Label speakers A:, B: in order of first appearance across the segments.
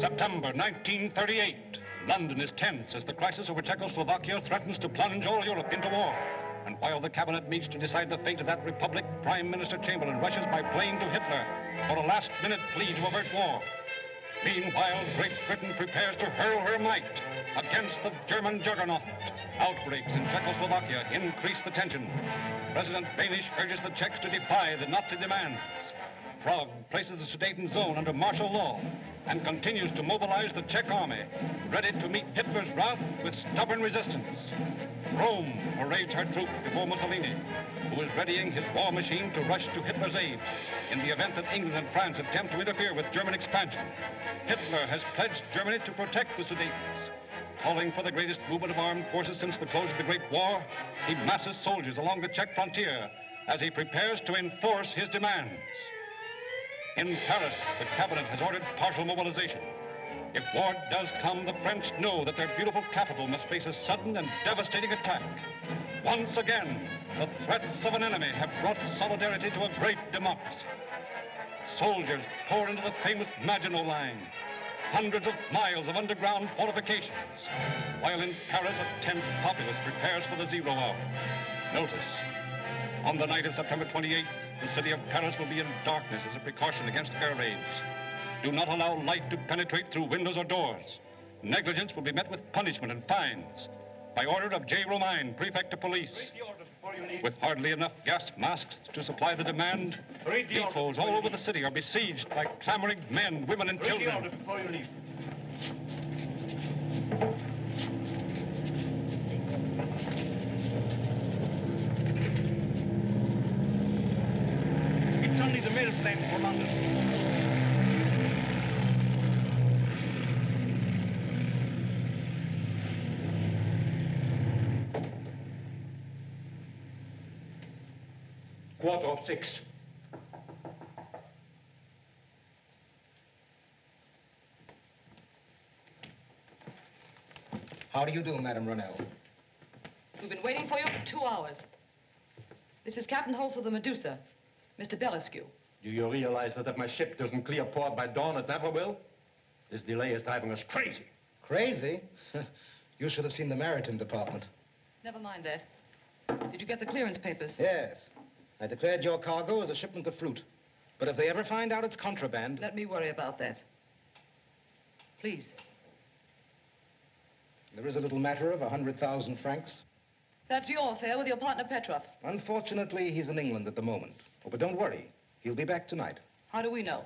A: September 1938. London is tense as the crisis over Czechoslovakia threatens to plunge all Europe into war. And while the cabinet meets to decide the fate of that republic, Prime Minister Chamberlain rushes by plane to Hitler for a last-minute plea to avert war. Meanwhile, Great Britain prepares to hurl her might against the German juggernaut. Outbreaks in Czechoslovakia increase the tension. President Benisch urges the Czechs to defy the Nazi demands. Prague places the Sudetenland under martial law and continues to mobilize the Czech army, ready to meet Hitler's wrath with stubborn resistance. Rome parades her troops before Mussolini, who is readying his war machine to rush to Hitler's aid in the event that England and France attempt to interfere with German expansion. Hitler has pledged Germany to protect the Sudetens. Calling for the greatest movement of armed forces since the close of the Great War, he masses soldiers along the Czech frontier as he prepares to enforce his demands. In Paris, the cabinet has ordered partial mobilization. If war does come, the French know that their beautiful capital must face a sudden and devastating attack. Once again, the threats of an enemy have brought solidarity to a great democracy. Soldiers pour into the famous Maginot Line, hundreds of miles of underground fortifications, while in Paris a tense populace prepares for the 0 hour. Notice, on the night of September 28th, the city of Paris will be in darkness as a precaution against air raids. Do not allow light to penetrate through windows or doors. Negligence will be met with punishment and fines. By order of J. Romain, Prefect of Police. With hardly enough gas masks to supply the demand, depots all over the city are besieged by clamoring men, women, and children.
B: Read the order before you leave. It's only the mail plane for London. Quarter of 6.
C: How do you do, Madame Ronell?
D: We've been waiting for you for 2 hours. This is Captain Holtz of the Medusa, Mr. Belescu.
B: Do you realize that if my ship doesn't clear port by dawn, it never will? This delay is driving us crazy.
C: Crazy? You should have seen the Maritime Department.
D: Never mind that. Did you get the clearance papers?
C: Yes. I declared your cargo as a shipment of fruit. But if they ever find out it's contraband...
D: Let me worry about that. Please.
C: There is a little matter of 100,000 francs.
D: That's your affair with your partner Petrov.
C: Unfortunately, he's in England at the moment. Oh, but don't worry. He'll be back tonight.
D: How do we know?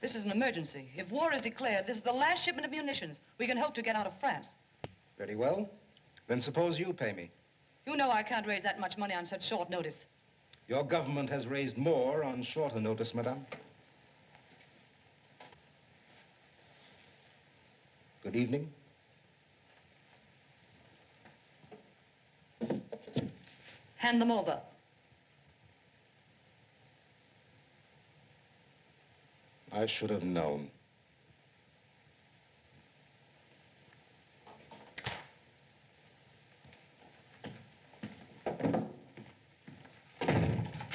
D: This is an emergency. If war is declared, this is the last shipment of munitions we can hope to get out of France.
C: Very well. Then suppose you pay me.
D: You know I can't raise that much money on such short notice.
C: Your government has raised more on shorter notice, madame. Good evening.
D: Hand them over.
C: I should have known.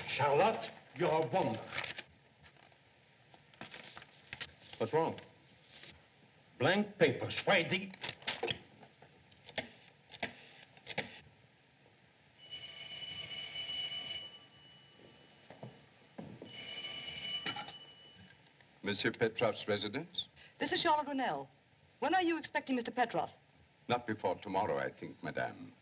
B: Charlotte, you're a wonder. What's wrong? Blank papers. Why the...
E: Monsieur Petrov's residence?
D: This is Charlotte Ronell. When are you expecting Mr. Petrov?
E: Not before tomorrow, I think, madame.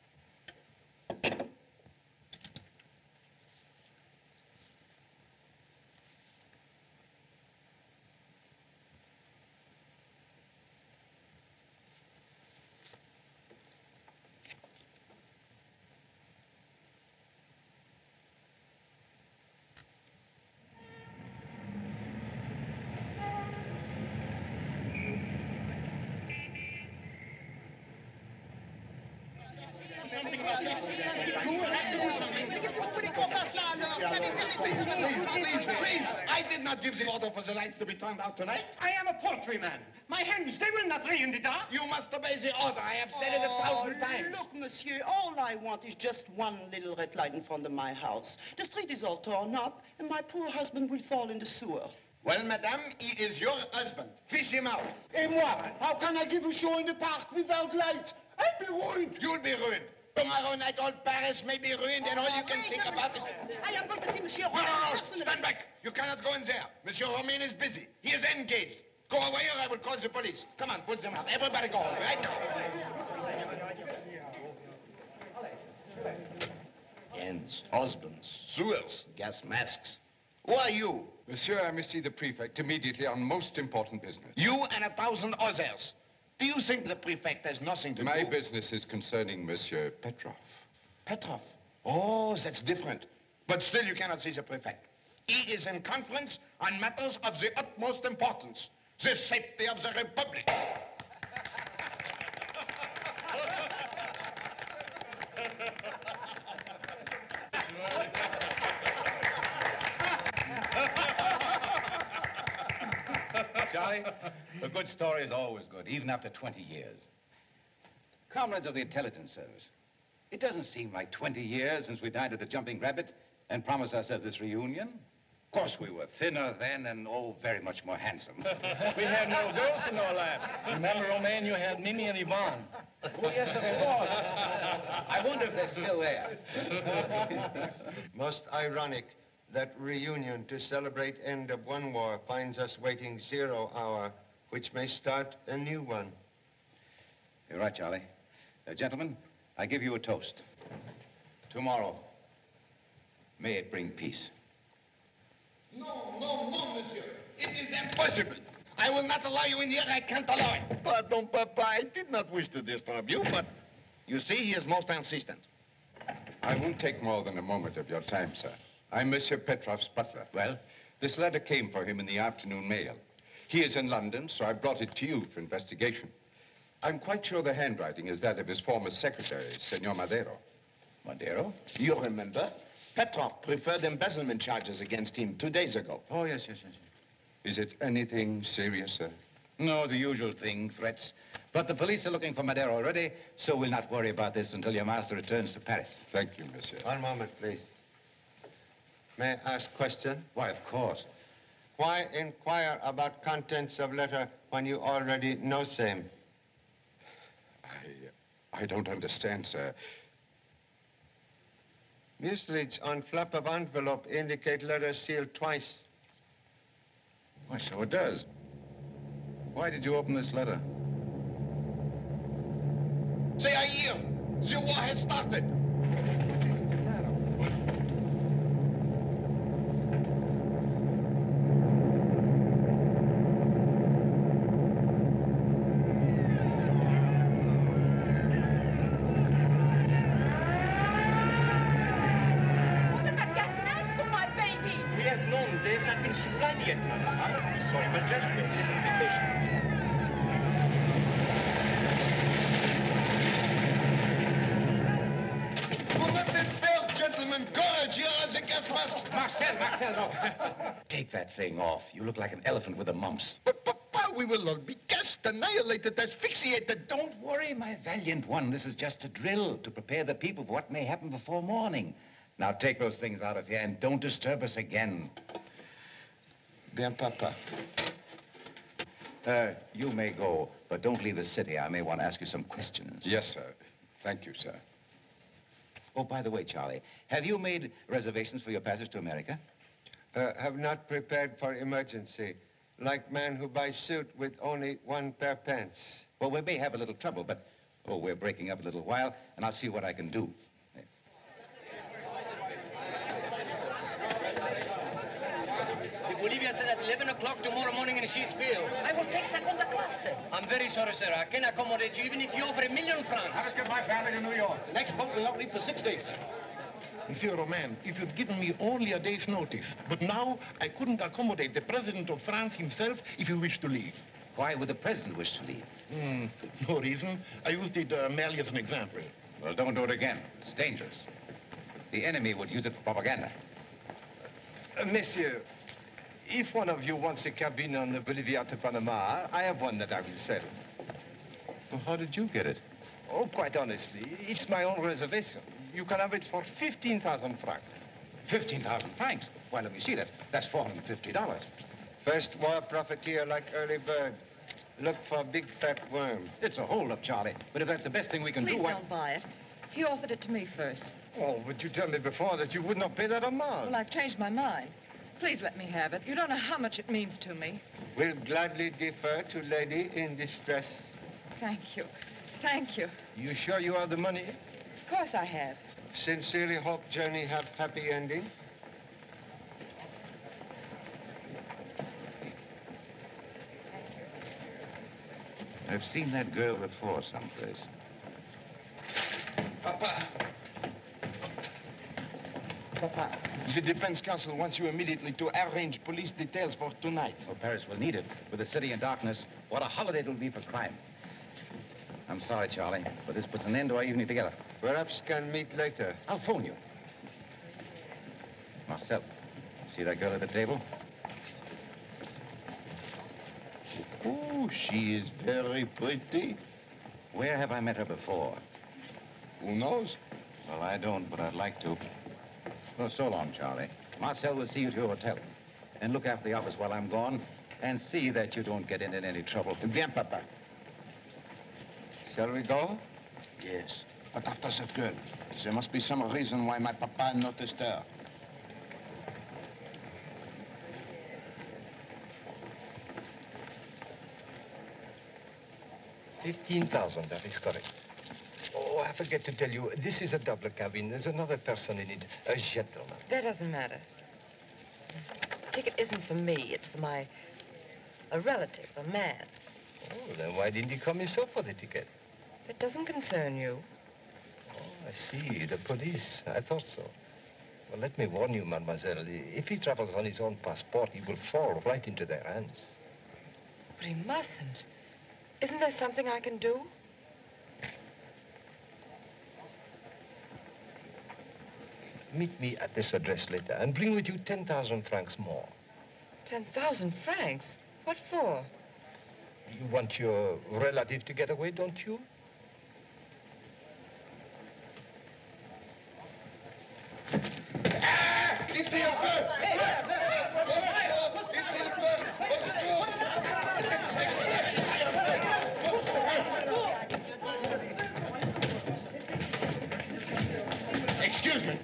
F: Please, I did not give the order for the lights to be turned out tonight.
G: I am a poultryman. My hens, they will not lay in the dark.
F: You must obey the order. I have said it 1,000 times.
H: Look, monsieur, all I want is just one little red light in front of my house. The street is all torn up, and my poor husband will fall in the sewer.
F: Well, madame, he is your husband. Fish him out.
G: Et moi? How can I give a show in the park without lights? I'll be ruined.
F: You'll be ruined. Tomorrow night, all Paris may be ruined, and all you can think about is...
H: I am going to see Monsieur
F: No,
H: Romain.
F: stand back. You cannot go in there. Monsieur Romain is busy. He is engaged. Go away or I will call the police. Come on, put them out. Everybody go home, right now. Ends, husbands, sewers, gas masks. Who are you?
E: Monsieur, I must see the prefect immediately on most important business.
F: You and 1,000 others. Do you think the prefect has nothing to do?
E: My business is concerning Monsieur Petrov.
F: Petrov? Oh, that's different. But still, you cannot see the prefect. He is in conference on matters of the utmost importance. The safety of the Republic.
I: Charlie, a good story is always good, even after 20 years. Comrades of the intelligence service, it doesn't seem like 20 years since we dined at the Jumping Rabbit and promised ourselves this reunion. Of course, we were thinner then and, oh, very much more handsome.
G: We had no girls in our lap. Remember, old man, you had Mimi and Yvonne.
I: Oh, yes, of course. I wonder if they're still there.
J: Most ironic that reunion to celebrate end of one war finds us waiting 0 hour, which may start a new one.
I: You're right, Charlie. Gentlemen, I give you a toast. Tomorrow, may it bring peace.
F: No, no, no, monsieur. It is impossible. I will not allow you in here. I can't allow it. Pardon, Papa. I did not wish to disturb you, but you see, he is most insistent.
E: I won't take more than a moment of your time, sir. I'm Monsieur Petrov's butler.
I: Well?
E: This letter came for him in the afternoon mail. He is in London, so I brought it to you for investigation. I'm quite sure the handwriting is that of his former secretary, Senor Madero.
I: Madero?
F: You remember? Petrov preferred embezzlement charges against him 2 days ago.
I: Oh, yes.
E: Is it anything serious, sir?
I: No, the usual thing, threats. But the police are looking for Madero already, so we'll not worry about this until your master returns to Paris.
E: Thank you, monsieur.
J: One moment, please. May I ask question?
I: Why, of course.
J: Why inquire about contents of letter when you already know same?
E: I don't understand, sir.
J: Mucilage on flap of envelope indicate letter sealed twice.
I: Why, so it does. Why did you open this letter?
F: Say, I hear. The war has started.
I: Take that thing off. You look like an elephant with the mumps.
F: But, Papa, we will all be gassed, annihilated, asphyxiated.
I: Don't worry, my valiant one. This is just a drill to prepare the people for what may happen before morning. Now take those things out of here and don't disturb us again.
F: Bien, Papa.
I: You may go, but don't leave the city. I may want to ask you some questions.
E: Yes, sir. Thank you, sir.
I: Oh, by the way, Charlie, have you made reservations for your passage to America?
J: Have not prepared for emergency. Like man who buys suit with only 1 pair pants.
I: Well, we may have a little trouble, but, oh, we're breaking up a little while, and I'll see what I can do. Yes.
G: If Olivia said at 11 o'clock tomorrow morning in Sheetsfield.
H: I will take seconda classe.
G: I'm very sorry, sir. I can accommodate you even if you offer £1,000,000 francs.
F: I must get my family to New York.
G: The next boat will not leave for 6 days, sir.
K: Monsieur Romain, if you'd given me only a day's notice, but now I couldn't accommodate the President of France himself if he wished to leave.
I: Why would the president wish to leave?
K: No reason. I used it merely as an example.
I: Well, don't do it again. It's dangerous. The enemy would use it for propaganda.
L: Monsieur, if one of you wants a cabin on the Bolivia to Panama, I have one that I will sell.
I: Well, how did you get it?
L: Oh, quite honestly, it's my own reservation. You can have it for 15,000 francs.
I: 15,000 francs? Why, let me see that. That's $450.
J: First war profiteer like early bird. Look for big fat worm.
I: It's a holdup, Charlie. But if that's the best thing we can
D: Please
I: do, why...
D: don't buy it. He offered it to me first.
L: Oh, but you told me before that you would not pay that amount.
D: Well, I've changed my mind. Please let me have it. You don't know how much it means to me.
J: Will gladly defer to lady in distress.
D: Thank you. Thank you.
L: You sure you have the money?
D: Of course I have.
J: Sincerely hope journey have happy ending.
I: I've seen that girl before someplace.
K: Papa. Papa, the defense counsel wants you immediately to arrange police details for tonight.
I: Oh, Paris will need it. With the city in darkness, what a holiday it'll be for crime. I'm sorry, Charlie, but this puts an end to our evening together.
J: Perhaps can meet later.
I: I'll phone you. Marcel, see that girl at the table?
K: Oh, she is very pretty.
I: Where have I met her before?
K: Who knows?
I: Well, I don't, but I'd like to. Well, so long, Charlie. Marcel will see you to your hotel. And look after the office while I'm gone. And see that you don't get into any trouble.
K: Bien, Papa.
J: Shall we go?
K: Yes, but after that girl. There must be some reason why my papa noticed her.
L: $15,000, that is correct. Oh, I forget to tell you, this is a double cabin. There's another person in it, a gentleman.
D: That doesn't matter. The ticket isn't for me. It's for a relative, a man.
L: Oh, then why didn't he come himself for the ticket?
D: It doesn't concern you.
L: Oh, I see. The police. I thought so. Well, let me warn you, mademoiselle. If he travels on his own passport, he will fall right into their hands.
D: But he mustn't. Isn't there something I can do?
L: Meet me at this address later and bring with you 10,000 francs more.
D: 10,000 francs? What for?
L: You want your relative to get away, don't you?
K: Excuse me.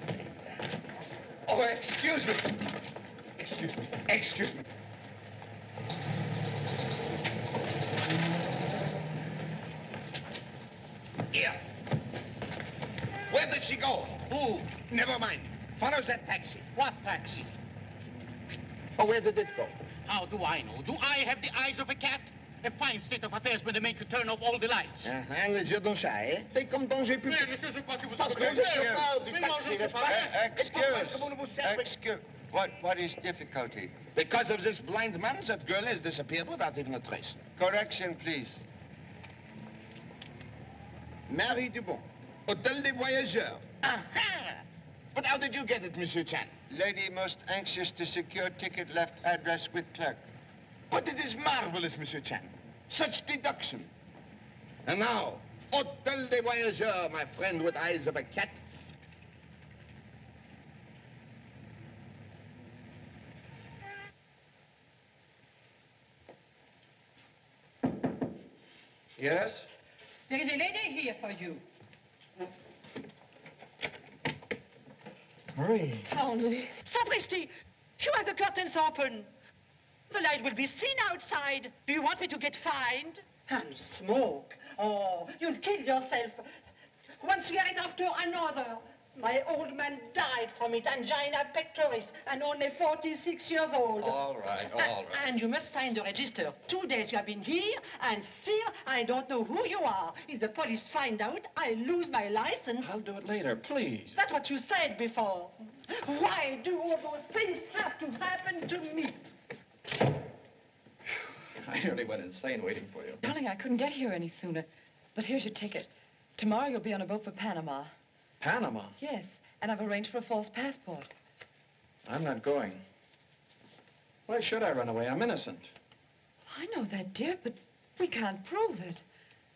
K: Oh, excuse me. Excuse me. Excuse me. Here. Where did she go?
F: Who?
K: Never mind. Follow that taxi.
F: What taxi?
K: Oh, where did it go?
F: How do I know? Do I have the eyes of a cat? A fine state of affairs when they make you turn off all the lights.
K: Les yeux d'un chat, eh? T'es comme danger public.
F: Mais, monsieur, je crois que vous
K: Parce que vous êtes chauffeur du taxi, n'est-ce pas?
J: Excuse. What is difficulty?
K: Because of this blind man, that girl has disappeared without even a trace.
J: Correction, please.
K: Marie Dubon, Hôtel des Voyageurs. Aha! But how did you get it, Monsieur Chan?
J: Lady most anxious to secure ticket left address with clerk.
K: But it is marvelous, Monsieur Chan. Such deduction. And now, Hôtel des Voyageurs, my friend with eyes of a cat.
B: Yes?
H: There is a lady here for you.
B: Marie.
H: Tony. Sapristi, you have the curtains open. The light will be seen outside. Do you want me to get fined? And smoke. Oh, you'll kill yourself. One cigarette after another. My old man died from it, angina pectoris, and only 46 years old.
B: All right.
H: And you must sign the register. 2 days you have been here, and still I don't know who you are. If the police find out, I lose my license.
B: I'll do it later, please.
H: That's what you said before. Why do all those things have to happen to me?
B: I nearly went insane waiting for you.
D: Darling, I couldn't get here any sooner. But here's your ticket. Tomorrow you'll be on a boat for Panama.
B: Panama?
D: Yes, and I've arranged for a false passport.
B: I'm not going. Why should I run away? I'm innocent.
D: I know that, dear, but we can't prove it.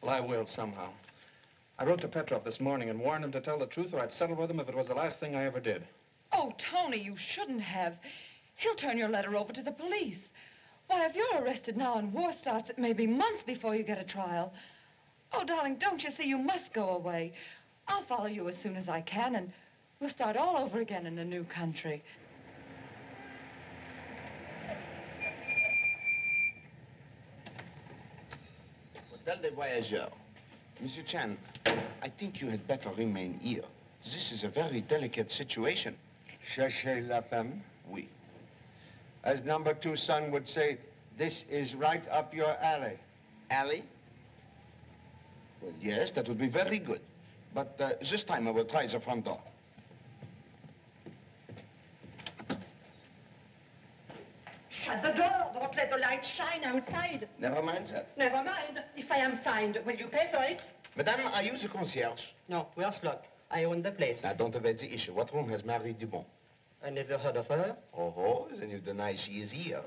B: Well, I will somehow. I wrote to Petrov this morning and warned him to tell the truth or I'd settle with him if it was the last thing I ever did.
D: Oh, Tony, you shouldn't have. He'll turn your letter over to the police. Why, if you're arrested now and war starts, it may be months before you get a trial. Oh, darling, don't you see? You must go away. I'll follow you as soon as I can, and we'll start all over again in a new country.
F: Hotel des Voyageurs. Monsieur Chan, I think you had better remain here. This is a very delicate situation.
J: Cherchez la femme.
F: Oui.
J: As number 2 son would say, this is right up your alley.
F: Alley? Well, yes, that would be very good. But this time I will try the front door.
H: Shut the door. Don't let the light shine outside.
F: Never mind that.
H: Never mind. If I am fined, will you pay for it?
F: Madame, are you the concierge?
H: No, we are Slot. I own the place.
F: Now, don't evade the issue. What room has Marie Dubon?
H: I never heard of her.
F: Oh, then you deny she is here.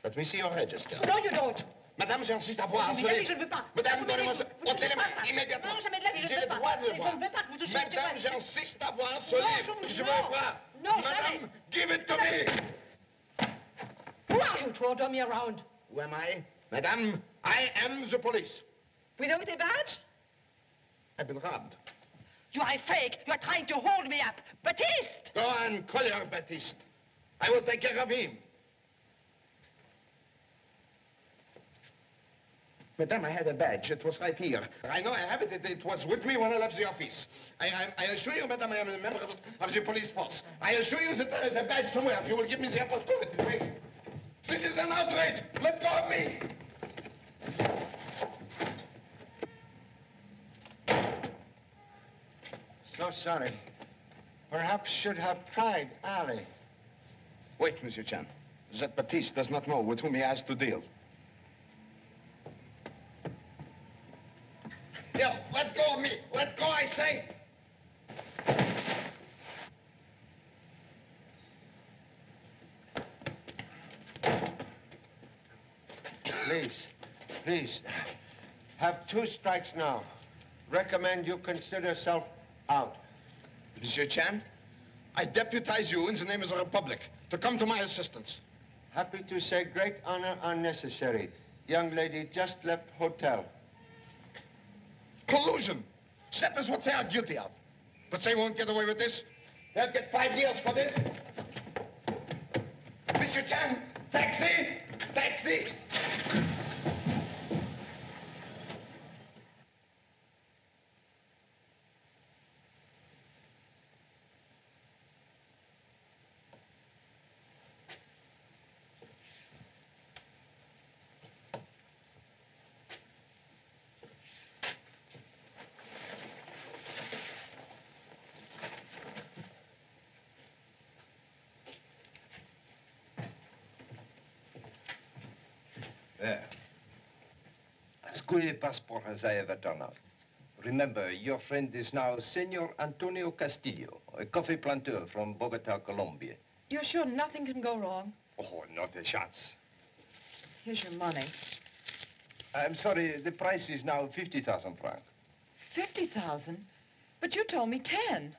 F: Let me see your register.
H: No, you don't.
F: Madame, j'insiste à voir ce
H: Je ne veux pas.
F: Madame, donnez-moi ça.
H: Vous
F: Ôtez les mains,
H: touchez pas ça.
F: immédiatement.
H: Non, jamais de la vie, je ne
F: J'ai
H: veux
F: le
H: pas.
F: droit de le
H: Je
F: voir.
H: ne veux pas que vous touchiez.
F: Madame, j'insiste à voir ce
H: Non,
F: livre. Je veux le voir.
H: Non, jamais.
F: Madame, give it to me.
H: Who are you to order me around?
F: Who am I? Madame, I am the police.
H: Without a badge?
F: I've been robbed.
H: You are a fake. You are trying to hold me up. Baptiste!
F: Go on, call her Baptiste. I will take care of him. Madame, I had a badge. It was right here. I know I have it. It was with me when I left the office. I assure you, Madame, I am a member of the police force. I assure you that there is a badge somewhere. If you will give me the opportunity, please. This is an outrage. Let go of me.
J: So sorry. Perhaps should have tried alley.
F: Wait, Monsieur Chan. That Baptiste does not know with whom he has to deal. Here, let go of me. Let go, I say.
J: Please, please. Have 2 strikes now. Recommend you consider self out.
F: Monsieur Chan, I deputize you in the name of the Republic to come to my assistance.
J: Happy to say great honor unnecessary. Young lady just left hotel.
F: Collusion. That is what they are guilty of. But they won't get away with this. They'll get 5 years for this. Monsieur Chan, taxi! Taxi!
L: There. As good a passport as I ever turned out. Remember, your friend is now Senor Antonio Castillo, a coffee planter from Bogota, Colombia.
D: You're sure nothing can go wrong?
L: Oh, not a chance.
D: Here's your money.
L: I'm sorry, the price is now 50,000 francs.
D: 50,000? But you told me 10.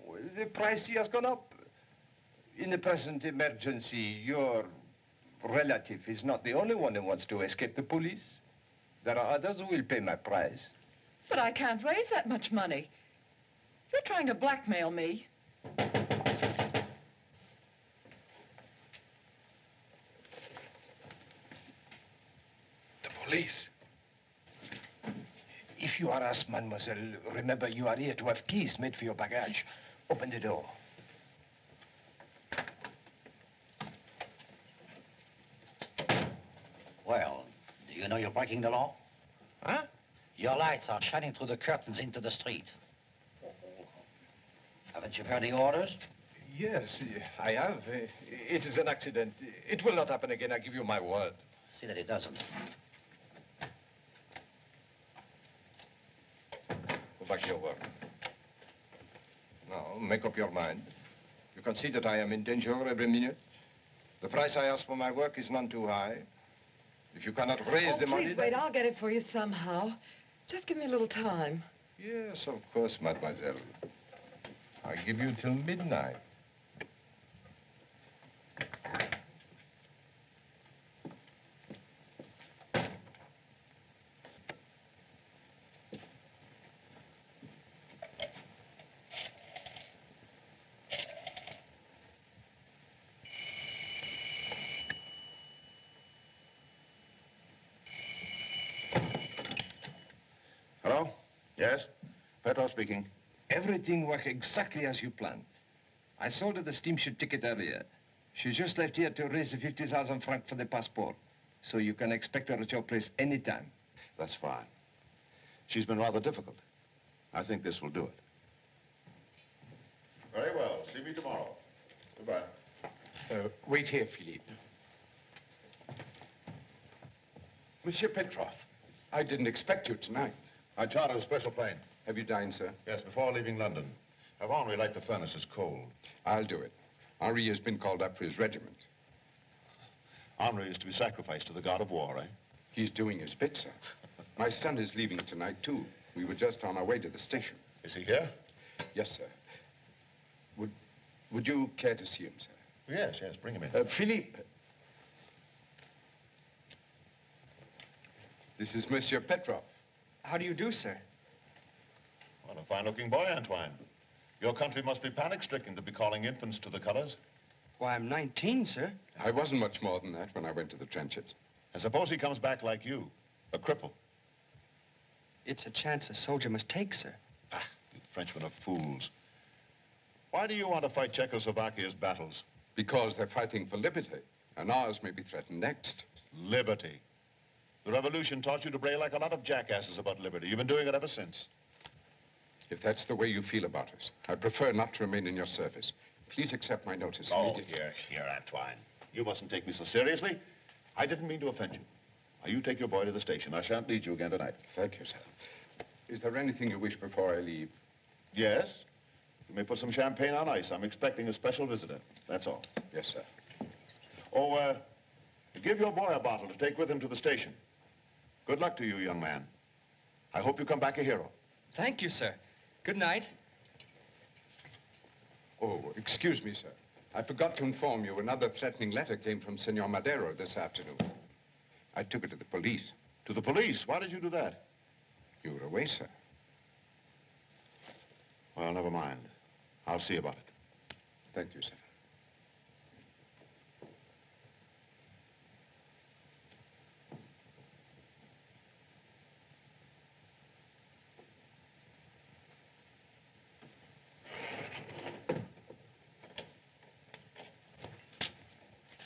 L: Well, the price has gone up. In the present emergency, your relative is not the only one who wants to escape the police. There are others who will pay my price.
D: But I can't raise that much money. You're trying to blackmail me.
L: The police? If you are asked, mademoiselle, remember you are here to have keys made for your baggage. Open the door.
M: Well, do you know you're breaking the law?
F: Huh?
M: Your lights are shining through the curtains into the street. Haven't you heard the orders?
L: Yes, I have. It is an accident. It will not happen again, I give you my word.
M: See that it doesn't.
L: Go back to your work. Now, make up your mind. You can see that I am in danger every minute. The price I ask for my work is none too high. If you cannot raise the money...
D: Please wait, I'll get it for you somehow. Just give me a little time.
L: Yes, of course, mademoiselle. I give you till midnight.
F: Yes? Petrov speaking.
L: Everything worked exactly as you planned. I sold her the steamship ticket earlier. She just left here to raise the 50,000 francs for the passport. So you can expect her at your place anytime.
F: That's fine. She's been rather difficult. I think this will do it. Very well. See me tomorrow. Goodbye.
E: Wait here, Philippe. Monsieur Petrov, I didn't expect you tonight.
F: I chartered a special plane.
E: Have you dined, sir?
F: Yes, before leaving London. Have Henri light the furnaces cold.
E: I'll do it. Henri has been called up for his regiment.
F: Henri is to be sacrificed to the god of war, eh?
E: He's doing his bit, sir. My son is leaving tonight, too. We were just on our way to the station.
F: Is he here?
E: Yes, sir. Would you care to see him, sir?
F: Yes, bring him in.
E: Philippe. This is Monsieur Petrov.
B: How do you do, sir?
F: What a fine-looking boy, Antoine. Your country must be panic-stricken to be calling infants to the colors.
B: Why, I'm 19, sir.
E: I wasn't much more than that when I went to the trenches.
F: And suppose he comes back like you, a cripple.
B: It's a chance a soldier must take, sir.
F: Ah, you Frenchmen are fools. Why do you want to fight Czechoslovakia's battles?
E: Because they're fighting for liberty, and ours may be threatened next.
F: Liberty. The revolution taught you to bray like a lot of jackasses about liberty. You've been doing it ever since.
E: If that's the way you feel about us, I prefer not to remain in your service. Please accept my notice immediately.
F: Here, Antoine. You mustn't take me so seriously. I didn't mean to offend you. Now, you take your boy to the station. I shan't lead you again tonight.
E: Thank you, sir. Is there anything you wish before I leave?
F: Yes. You may put some champagne on ice. I'm expecting a special visitor. That's all.
E: Yes, sir.
F: Oh, give your boy a bottle to take with him to the station. Good luck to you, young man. I hope you come back a hero.
B: Thank you, sir. Good night.
E: Oh, excuse me, sir. I forgot to inform you another threatening letter came from Senor Madero this afternoon. I took it to the police.
F: To the police? Why did you do that?
E: You were away, sir.
F: Well, never mind. I'll see about it.
E: Thank you, sir.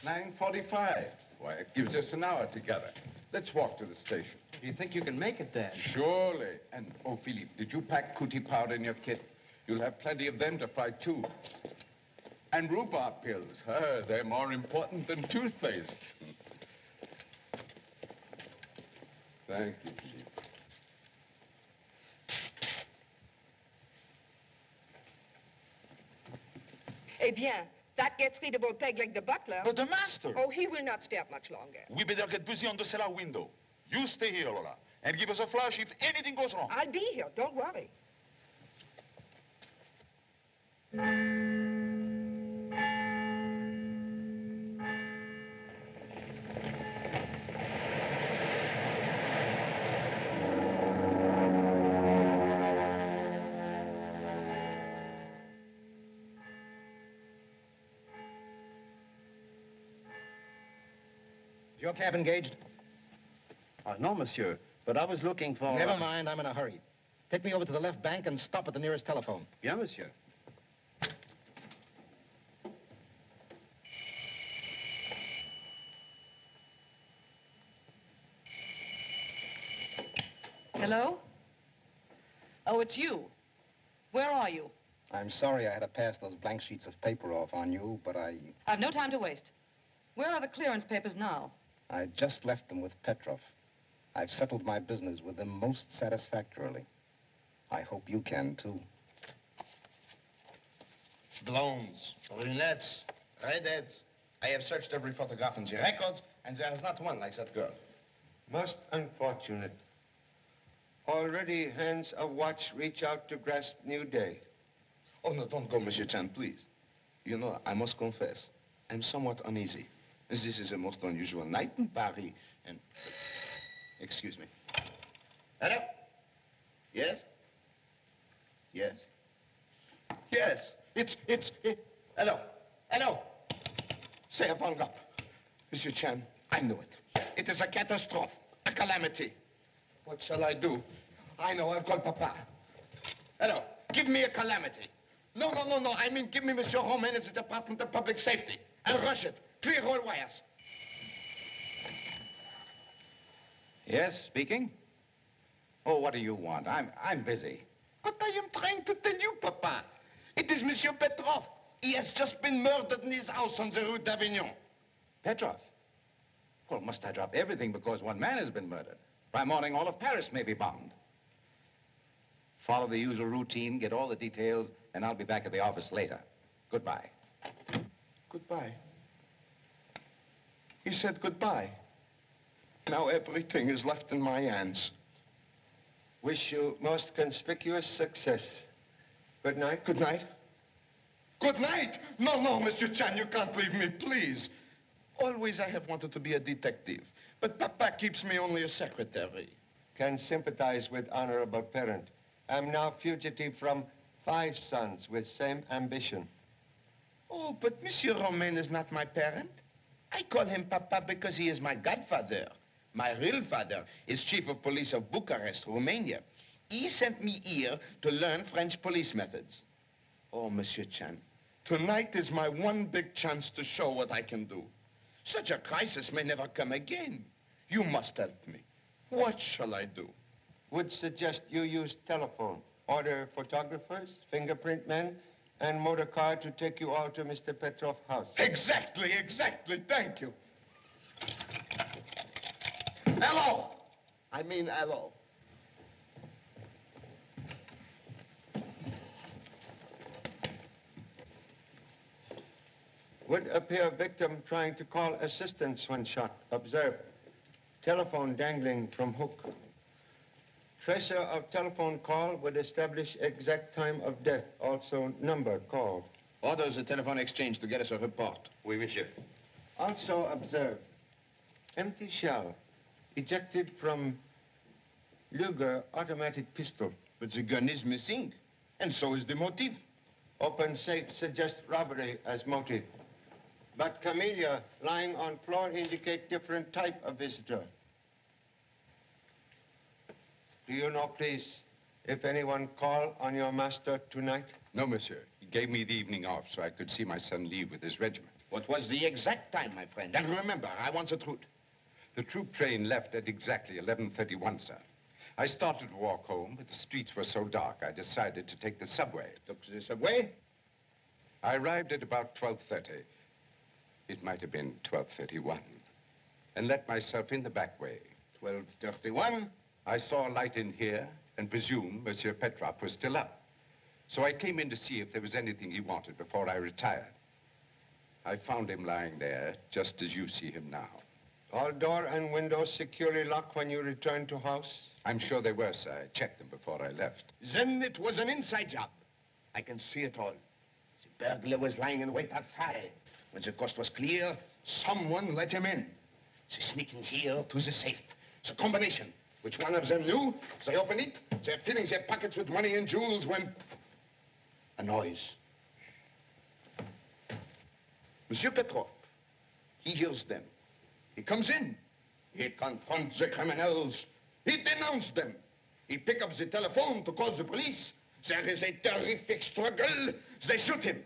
E: "9:45. Why, it gives us an hour together. Let's walk to the station.
B: Do you think you can make it there?
E: Surely. And, oh, Philippe, did you pack cootie powder in your kit? You'll have plenty of them to fight, too. And rhubarb pills. They're more important than toothpaste. Thank you, Philippe.
N: Eh bien, that gets rid of old Peg Leg the butler.
K: But the master!
N: Oh, he will not stay up much longer.
K: We better get busy on the cellar window. You stay here, Lola, and give us a flash if anything goes wrong.
N: I'll be here, don't worry.
C: Is your cab engaged?
O: No, monsieur. But I was looking for...
C: Never mind, I'm in a hurry. Take me over to the left bank and stop at the nearest telephone.
O: Bien, monsieur.
D: Hello? Oh, it's you. Where are you?
C: I'm sorry I had to pass those blank sheets of paper off on you, but
D: I've no time to waste. Where are the clearance papers now?
C: I just left them with Petrov. I've settled my business with him most satisfactorily. I hope you can, too.
F: Blondes, brunettes, redheads. I have searched every photograph in the records, and there is not one like that girl.
J: Most unfortunate. Already hands of watch reach out to grasp new day.
F: Oh, no, don't go, Monsieur Chan, please. You know, I must confess, I'm somewhat uneasy. This is a most unusual night in Paris, and... Excuse me. Hello? Yes? Yes? Yes, it's... Hello? Hello? Say upon God. Monsieur Chan, I knew it. It is a catastrophe, a calamity. What shall I do?
K: I know. I'll call Papa. Hello. Give me a calamity. No. I mean, give me Monsieur Romain at the Department of Public Safety. And rush it. Clear all wires.
I: Yes, speaking. Oh, what do you want? I'm busy.
K: But I am trying to tell you, Papa. It is Monsieur Petrov. He has just been murdered in his house on the Rue d'Avignon.
I: Petrov? Well, must I drop everything because one man has been murdered? By morning, all of Paris may be bombed. Follow the usual routine, get all the details, and I'll be back at the office later. Goodbye.
K: Goodbye. He said goodbye. Now everything is left in my hands.
J: Wish you most conspicuous success. Good night.
K: Good night. Good night! No, Monsieur Chan, you can't leave me, please. Always I have wanted to be a detective, but Papa keeps me only a secretary.
J: Can sympathize with honorable parent. I'm now fugitive from 5 sons with same ambition.
K: Oh, but Monsieur Romain is not my parent. I call him Papa because he is my godfather. My real father is chief of police of Bucharest, Romania. He sent me here to learn French police methods. Oh, Monsieur Chan, tonight is my one big chance to show what I can do. Such a crisis may never come again. You must help me. What shall I do?
J: Would suggest you use telephone. Order photographers, fingerprint men, and motor car to take you all to Mr. Petrov's house.
K: Exactly. Thank you. Hello. I mean, hello.
J: Would appear victim trying to call assistance when shot. Observe. Telephone dangling from hook. Tracer of telephone call would establish exact time of death. Also number called.
F: Orders the telephone exchange to get us a report.
L: Oui, monsieur.
J: Also observe. Empty shell. Ejected from Luger automatic pistol.
K: But the gun is missing, and so is the motive.
J: Open safe suggests robbery as motive. But camellia lying on floor indicate different type of visitor. Do you know, please, if anyone called on your master tonight?
E: No, monsieur. He gave me the evening off so I could see my son leave with his regiment.
K: What was the exact time, my friend? And remember, I want the truth.
E: The troop train left at exactly 11:31, sir. I started to walk home, but the streets were so dark, I decided to take the subway.
K: Took the subway?
E: I arrived at about 12:30. It might have been 12:31. And let myself in the back way.
K: 12:31?
E: I saw a light in here and presumed Monsieur Petrov was still up. So I came in to see if there was anything he wanted before I retired. I found him lying there, just as you see him now.
J: All door and windows securely locked when you returned to house?
E: I'm sure they were, sir. I checked them before I left.
K: Then it was an inside job. I can see it all. The burglar was lying in wait outside. When the coast was clear, someone let him in. They sneak in here to the safe. It's a combination. Which one of them knew? They open it. They're filling their pockets with money and jewels when... a noise. Monsieur Petrov, he hears them. He comes in. He confronts the criminals. He denounced them. He picks up the telephone to call the police. There is a terrific struggle. They shoot him.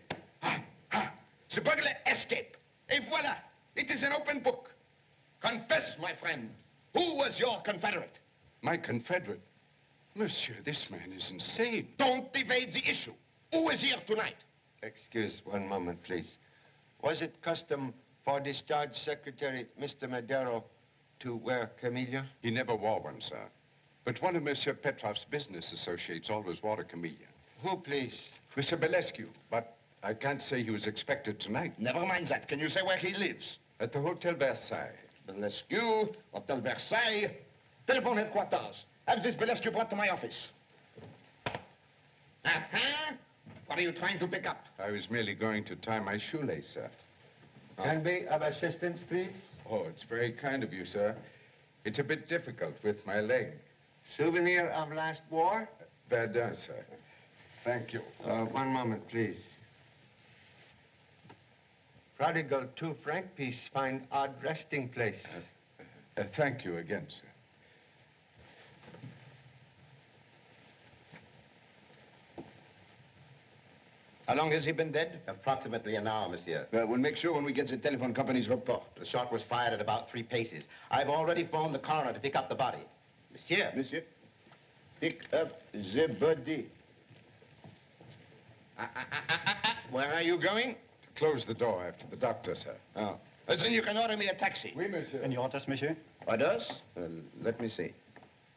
K: The burglar escaped. Et voila. It is an open book. Confess, my friend. Who was your confederate?
E: My confederate? Monsieur, this man is insane.
K: Don't evade the issue. Who is here tonight?
J: Excuse one moment, please. Was it custom for discharged Secretary Mr. Madero to wear camellia?
E: He never wore one, sir. But one of Monsieur Petrov's business associates always wore a camellia.
J: Who, please?
E: Mr. Belescu, but I can't say he was expected tonight.
K: Never mind that. Can you say where he lives?
E: At the Hotel Versailles.
K: Belescu, Hotel Versailles. Telephone headquarters. Have this Belescu brought to my office. What are you trying to pick up?
E: I was merely going to tie my shoelace, sir.
J: Can be of assistance, please?
E: Oh, it's very kind of you, sir. It's a bit difficult with my leg.
J: Souvenir of last war?
E: Verdun, sir. Thank you.
J: One moment, please. Prodigal 2 franc piece find odd resting place.
E: Thank you again, sir.
F: How long has he been dead?
O: Approximately an hour, monsieur.
F: We'll make sure when we get the telephone company's report.
O: The shot was fired at about 3 paces. I've already phoned the coroner to pick up the body. Monsieur.
F: Monsieur, pick up the body. Where are you going?
E: Close the door after the doctor, sir.
F: Oh. Then you can order me a taxi.
E: Oui, monsieur.
G: Any orders, monsieur?
F: Orders? Let me see.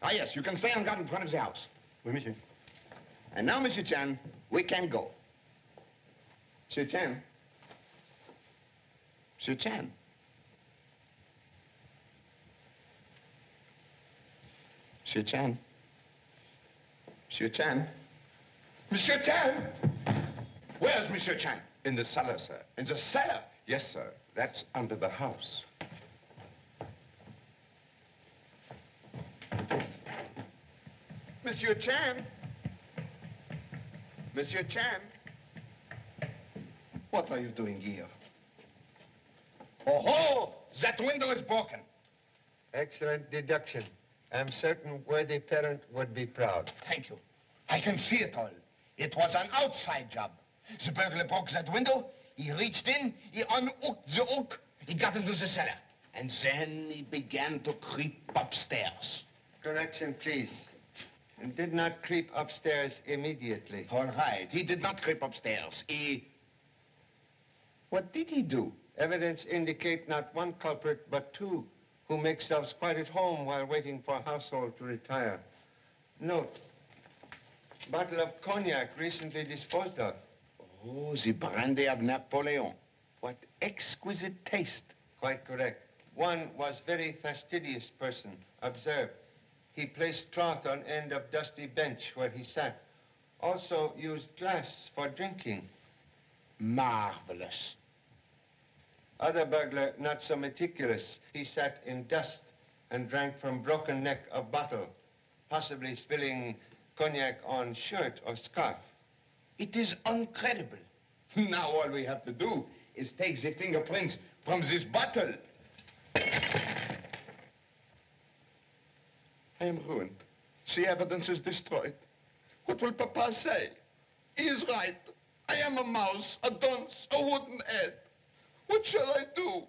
F: Ah, yes, you can stay on guard in front of the house.
G: Oui, monsieur.
F: And now, Monsieur Chan, we can go. Monsieur Chan. Monsieur Chan. Monsieur Chan. Monsieur Chan. Monsieur Chan! Where's Monsieur Chan?
E: In the cellar, sir.
F: In the cellar?
E: Yes, sir. That's under the house.
F: Monsieur Chan? Monsieur Chan? What are you doing here? Oh, ho! That window is broken.
J: Excellent deduction. I'm certain worthy parent would be proud.
F: Thank you. I can see it all. It was an outside job. The burglar broke that window. He reached in, he unhooked the hook, he got into the cellar. And then he began to creep upstairs.
J: Correction, please. And did not creep upstairs immediately.
F: All right. He did not creep upstairs. What did he do?
J: Evidence indicate not one culprit, but two, who make themselves quite at home while waiting for household to retire. Note, bottle of cognac recently disposed of.
F: Oh, the brandy of Napoleon. What exquisite taste.
J: Quite correct. One was very fastidious person. Observe. He placed cloth on end of dusty bench where he sat. Also used glass for drinking.
F: Marvelous.
J: Other burglar, not so meticulous. He sat in dust and drank from broken neck of bottle, possibly spilling cognac on shirt or scarf.
F: It is incredible. Now all we have to do is take the fingerprints from this bottle. I am ruined. The evidence is destroyed. What will Papa say? He is right. I am a mouse, a dunce, a wooden head. What shall I do?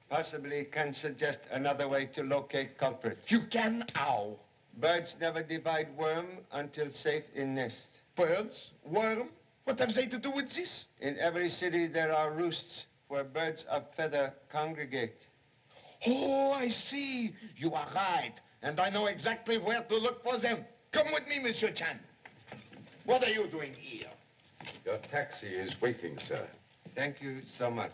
J: Possibly can suggest another way to locate culprit.
F: You can how?
J: Birds never divide worm until safe in nest.
F: Birds? Worm? What have they to do with this?
J: In every city there are roosts where birds of feather congregate.
F: Oh, I see. You are right. And I know exactly where to look for them. Come with me, Monsieur Chan. What are you doing here?
E: Your taxi is waiting, sir.
J: Thank you so much.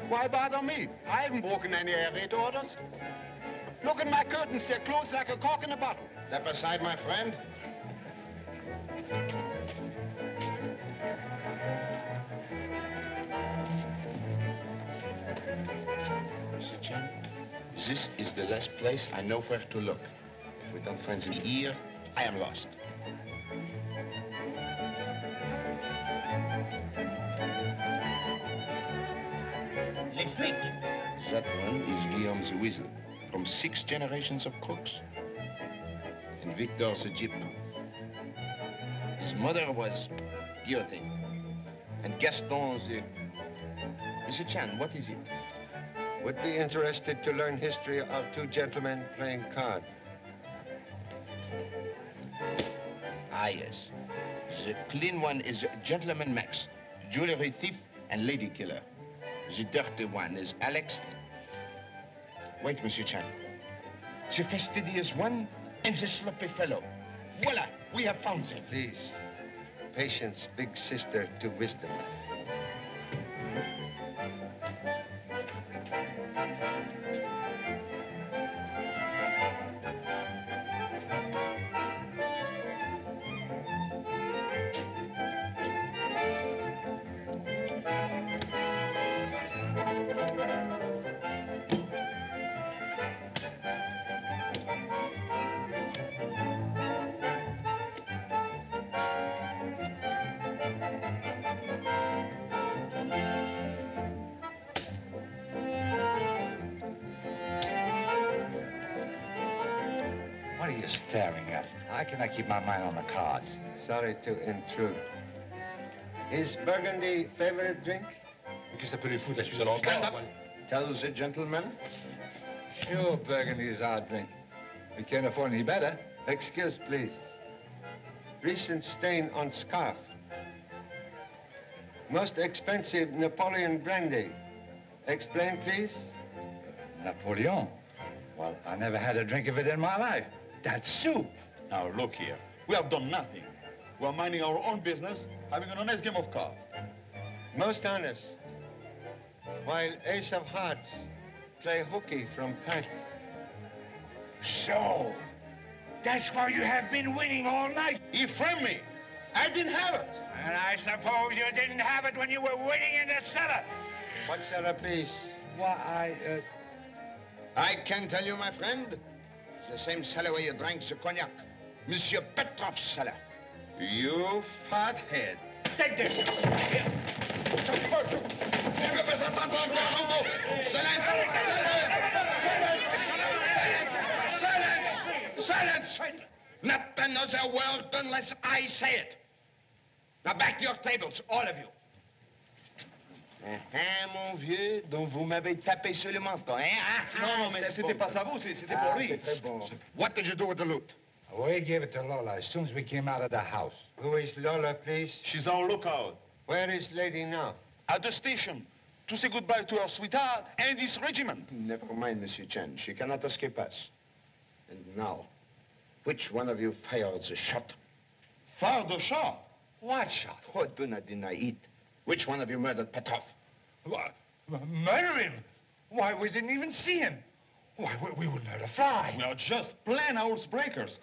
A: Why bother me? I haven't broken any air raid orders. Look at my curtains. They're closed like a cork in a bottle.
F: Step aside, my friend. Mr. Chan, this is the last place I know where to look. If we don't find them here, I am lost.
H: Les flics.
F: That one is Guillaume the Weasel, from 6 generations of crooks. And Victor the Gypsy. His mother was guillotined. And Gaston the... Mr. Chan, what is it?
J: Would be interested to learn history of two gentlemen playing card.
F: Ah, yes. The clean one is Gentleman Max, jewelry thief and lady killer. The dirty one is Alex. Wait, Monsieur Chan. The fastidious one and the sloppy fellow. Voila, we have found them.
J: Please, patience, big sister to wisdom.
P: you staring at? How can I keep my mind on the cards?
J: Sorry to intrude. Is Burgundy favorite drink?
P: Qu'est-ce que ça peut les foutre, la Suisse alors?
F: Stand up. Tell the gentleman.
P: Sure, Burgundy is our drink. We can't afford any better.
J: Excuse, please. Recent stain on scarf. Most expensive Napoleon brandy. Explain, please.
P: Napoleon? Well, I never had a drink of it in my life. That's soup.
Q: Now, look here. We have done nothing. We're minding our own business, having an honest game of cards.
J: Most honest. While Ace of Hearts play hooky from pack.
R: So, that's why you have been winning all night.
Q: He framed me. I didn't have it.
R: And I suppose you didn't have it when you were waiting in the cellar.
J: What cellar, please?
P: Why,
F: I can tell you, my friend, it's the same cellar where you drank the cognac. Monsieur Petrov's cellar.
Q: You fathead.
R: Take this. Here.
F: Silence! Not another word unless I say it. Now back to your tables, all of you.
K: Mon vieux, donc vous m'avez tapé sur le menton, hein?
Q: Non, mais c'était pas à vous, c'était pour lui.
J: C'est bon.
F: What did you do with the loot?
P: We gave it to Lola as soon as we came out of the house.
J: Who is Lola, please?
Q: She's on lookout.
J: Where is lady now?
Q: At the station, to say goodbye to her sweetheart and his regiment.
F: Never mind, Monsieur Chen. She cannot escape us. And now, which one of you fired the shot?
Q: Fired the shot?
P: What shot?
F: Oh, do not deny it. Which one of you murdered Petrov?
R: What? Murder him? Why, we didn't even see him. Why, we wouldn't hurt a fly.
Q: We are just plain housebreakers.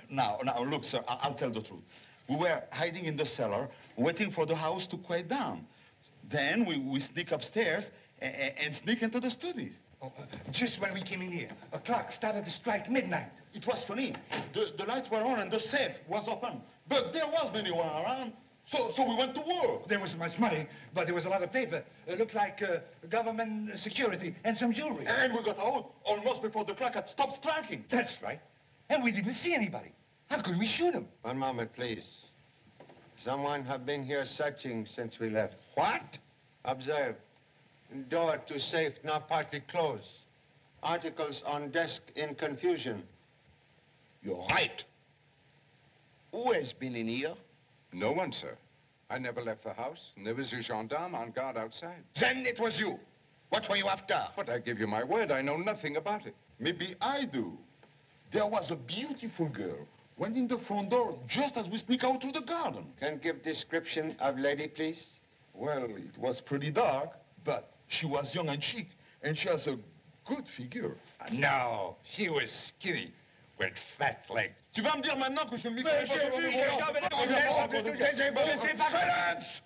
Q: Now, look, sir, I'll tell the truth. We were hiding in the cellar, waiting for the house to quiet down. Then we sneak upstairs and sneak into the studios.
R: Just when we came in here, a clock started to strike midnight.
Q: It was funny. The lights were on and the safe was open. But there wasn't anyone around. So we went to work.
R: There wasn't much money, but there was a lot of paper. It looked like government security and some jewelry.
Q: And we got out almost before the clock had stopped striking.
R: That's right. And we didn't see anybody. How could we shoot him?
J: One moment, please. Someone have been here searching since we left.
F: What?
J: Observe. Door to safe now partly closed. Articles on desk in confusion.
F: You're right. Who has been in here?
E: No one, sir. I never left the house, and there was a gendarme on guard outside.
F: Then it was you. What were you after?
E: But I give you my word, I know nothing about it.
Q: Maybe I do. There was a beautiful girl. Went in the front door just as we sneak out through the garden.
J: Can give description of lady, please?
Q: Well, it was pretty dark, but she was young and chic, and she has a good figure.
R: No, she was skinny with fat legs.
Q: Tu vas me dire maintenant que je ne m'y
R: Mais
Q: connais pas.
F: Silence!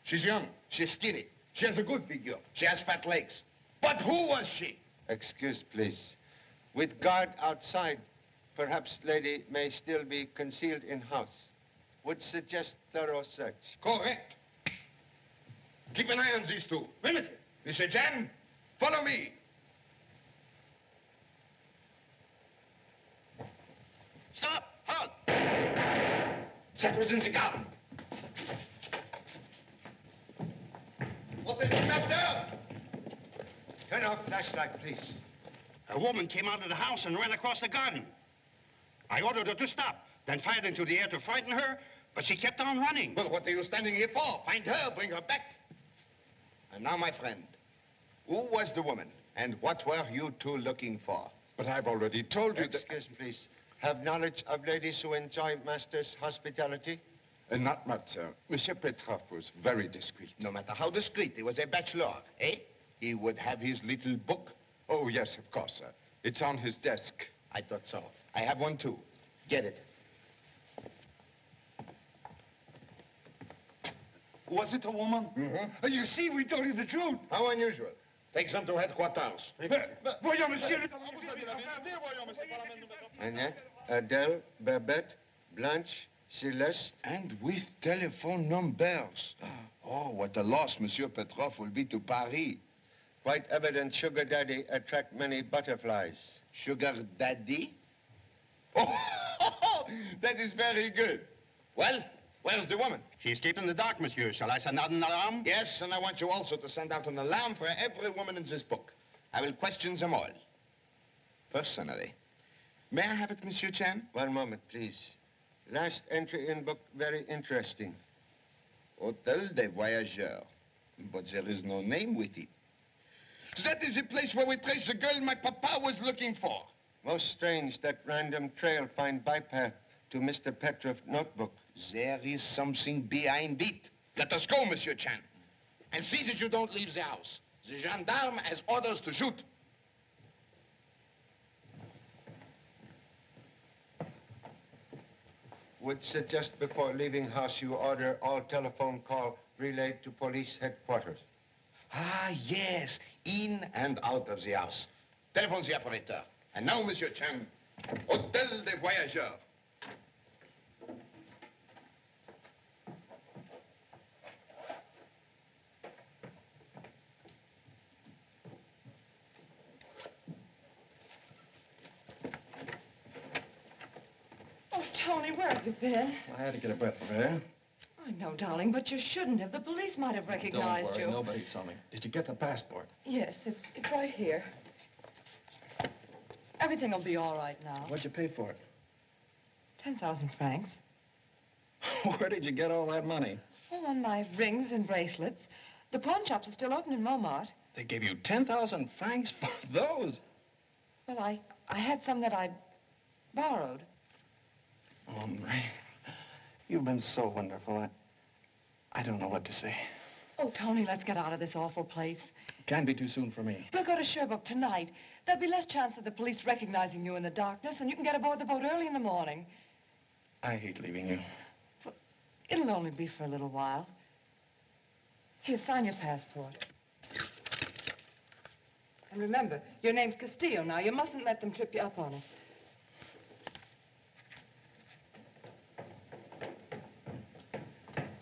F: She's young. She's skinny. She has a good figure. She has fat legs. But who was she?
J: Excuse, please. With guard outside, perhaps lady may still be concealed in house. Would suggest thorough search.
F: Correct. Keep an eye on these two.
R: Oui, monsieur.
F: Monsieur Chen, follow me. Stop! Halt! That was in the garden. What is the matter?
J: Turn off flashlight, please.
S: A woman came out of the house and ran across the garden. I ordered her to stop, then fired into the air to frighten her, but she kept on running.
F: Well, what are you standing here for? Find her, bring her back. And now, my friend, who was the woman, and what were you two looking for?
E: But I've already told you that...
J: Excuse, please. Have knowledge of ladies who enjoy master's hospitality?
E: Not much, sir. Monsieur Petrov was very discreet.
F: No matter how discreet, he was a bachelor, eh? He would have his little book.
E: Oh, yes, of course, sir. It's on his desk.
F: I thought so. I have one, too. Get it.
Q: Was it a woman?
F: Mm-hmm.
R: You see, we told you the truth.
F: How unusual. Take them to headquarters.
R: Voyons, monsieur.
J: Annette, Adele, Babette, Blanche, Celeste.
K: And with telephone numbers. Oh, what a loss Monsieur Petrov will be to Paris.
J: Quite evident sugar daddy attract many butterflies.
K: Sugar daddy?
F: Oh, that is very good. Well, where's the woman?
S: She's keeping the dark, monsieur. Shall I send out an alarm?
F: Yes, and I want you also to send out an alarm for every woman in this book. I will question them all. Personally. May I have it, Monsieur Chan?
J: One moment, please. Last entry in book, very interesting.
F: Hôtel des Voyageurs. But there is no name with it. That is the place where we traced the girl my papa was looking for.
J: Most strange, that random trail find bypath to Mr. Petrov's notebook.
F: There is something behind it. Let us go, Monsieur Chan. And see that you don't leave the house. The gendarme has orders to shoot.
J: Would suggest before leaving house you order all telephone call relayed to police headquarters.
F: Ah, yes. In and out of the house. Telephone the operator. And now, Monsieur Chan, Hôtel des Voyageurs.
D: Oh, Tony, where have you been?
B: I had to get a breath of air.
D: I know, darling, but you shouldn't have. The police might have recognized
B: Don't worry,
D: you.
B: nobody saw me. Did you get the passport?
D: Yes, it's right here. Everything will be all right now.
B: What'd you pay for it?
D: 10,000 francs.
B: Where did you get all that money?
D: Oh, on my rings and bracelets. The pawn shops are still open in Montmartre.
B: They gave you 10,000 francs for those?
D: Well, I had some that I borrowed.
B: Oh, Marie, you've been so wonderful. I don't know what to say.
D: Oh, Tony, let's get out of this awful place.
B: Can't be too soon for me.
D: We'll go to Sherbrooke tonight. There'll be less chance of the police recognizing you in the darkness, and you can get aboard the boat early in the morning.
B: I hate leaving you.
D: Well, it'll only be for a little while. Here, sign your passport. And remember, your name's Castillo now. You mustn't let them trip you up on it.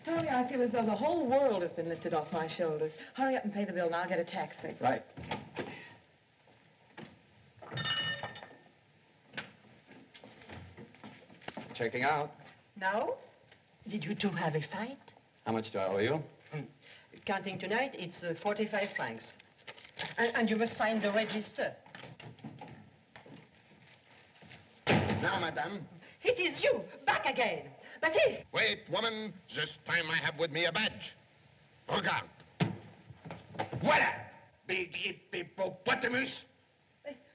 D: Tony, I feel as though the whole world has been lifted off my shoulders. Hurry up and pay the bill, and I'll get a taxi.
B: Right. Checking out.
H: Now? Did you two have a fight?
B: How much do I owe you?
H: Counting tonight, it's 45 francs. And you must sign the register.
F: Now, madame.
H: It is you, back again. Baptiste!
F: Wait, woman. This time I have with me a badge. Regarde. Voila! Big hippopotamus.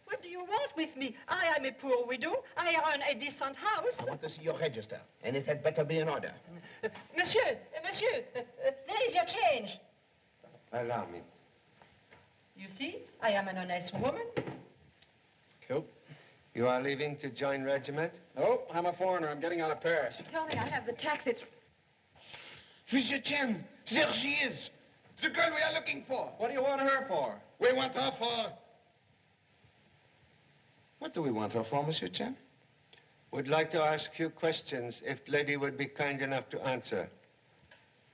H: What do you want with me? I am a poor widow. I own a decent house.
F: I want to see your register, and it had better be in order.
H: Monsieur, there is your change.
J: Allow me.
H: You see, I am an honest woman.
B: Cool.
J: You are leaving to join regiment?
B: No, I'm a foreigner. I'm getting out of Paris.
D: Tony, I have the taxi. It's...
F: Monsieur Chen, there she is. The girl we are looking for.
B: What do you want her for?
F: We want her for... What do we want her for, Monsieur Chen?
J: Would like to ask a few questions, if lady would be kind enough to answer.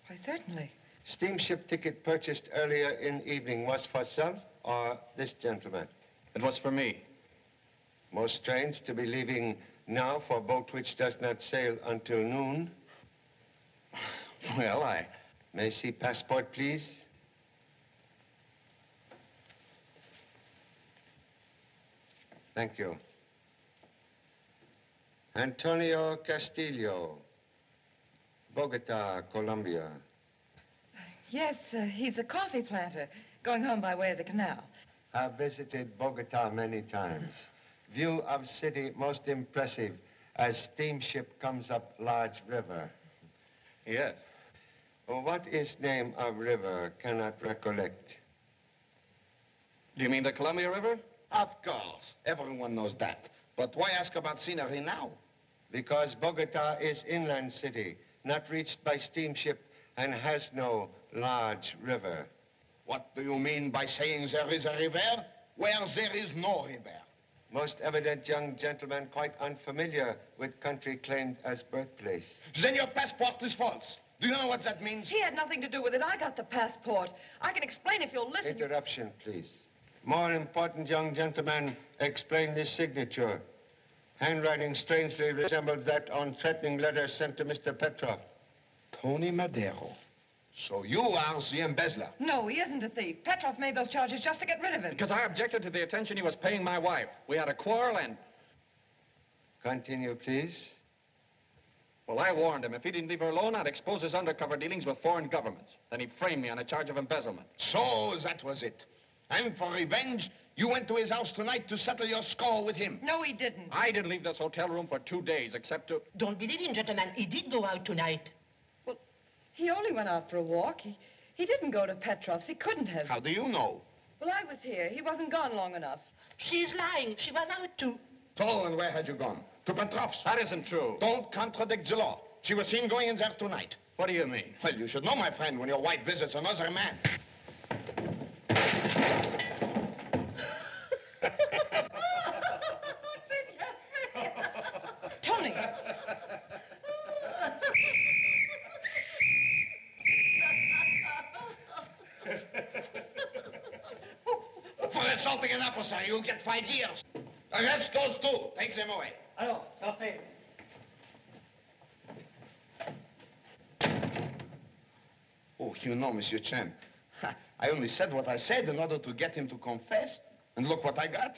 D: Why, certainly.
J: Steamship ticket purchased earlier in evening was for self or this gentleman?
B: It was for me.
J: Most strange to be leaving now for a boat which does not sail until noon.
B: Well, I...
J: May I see passport, please? Thank you. Antonio Castillo, Bogota, Colombia.
D: Yes, he's a coffee planter, going home by way of the canal.
J: I've visited Bogota many times. View of city most impressive as steamship comes up large river.
B: Yes.
J: Well, what is name of river? Cannot recollect.
B: Do you mean the Columbia River?
F: Of course. Everyone knows that. But why ask about scenery now?
J: Because Bogota is inland city, not reached by steamship, and has no large river.
F: What do you mean by saying there is a river where there is no river?
J: Most evident young gentleman quite unfamiliar with country claimed as birthplace.
F: Then your passport is false. Do you know what that means?
D: He had nothing to do with it. I got the passport. I can explain if you'll listen.
J: Interruption, please. More important, young gentleman, explain this signature. Handwriting strangely resembles that on threatening letter sent to Mr. Petrov.
K: Tony Madero. So you are the embezzler.
D: No, he isn't a thief. Petrov made those charges just to get rid of him.
B: Because I objected to the attention he was paying my wife. We had a quarrel and...
J: Continue, please.
B: Well, I warned him. If he didn't leave her alone, I'd expose his undercover dealings with foreign governments. Then he framed me on a charge of embezzlement.
K: So that was it. And for revenge, you went to his house tonight to settle your score with him.
D: No, he didn't.
B: I didn't leave this hotel room for 2 days, except to...
H: Don't believe him, gentlemen. He did go out tonight.
D: He only went out for a walk. He didn't go to Petrov's. He couldn't have.
K: How do you know?
D: Well, I was here. He wasn't gone long enough.
H: She's lying. She was out too.
K: So, and where had you gone? To Petrov's?
B: That isn't true.
K: Don't contradict the law. She was seen going in there tonight.
B: What do you mean?
K: Well, you should know, my friend, when your wife visits another man.
D: Tony!
K: For assaulting an officer, you'll get 5 years. Arrest those two. Take them away.
H: Alors, sortez.
K: Oh, you know, Monsieur Chen, I only said what I said in order to get him to confess. And look what I got.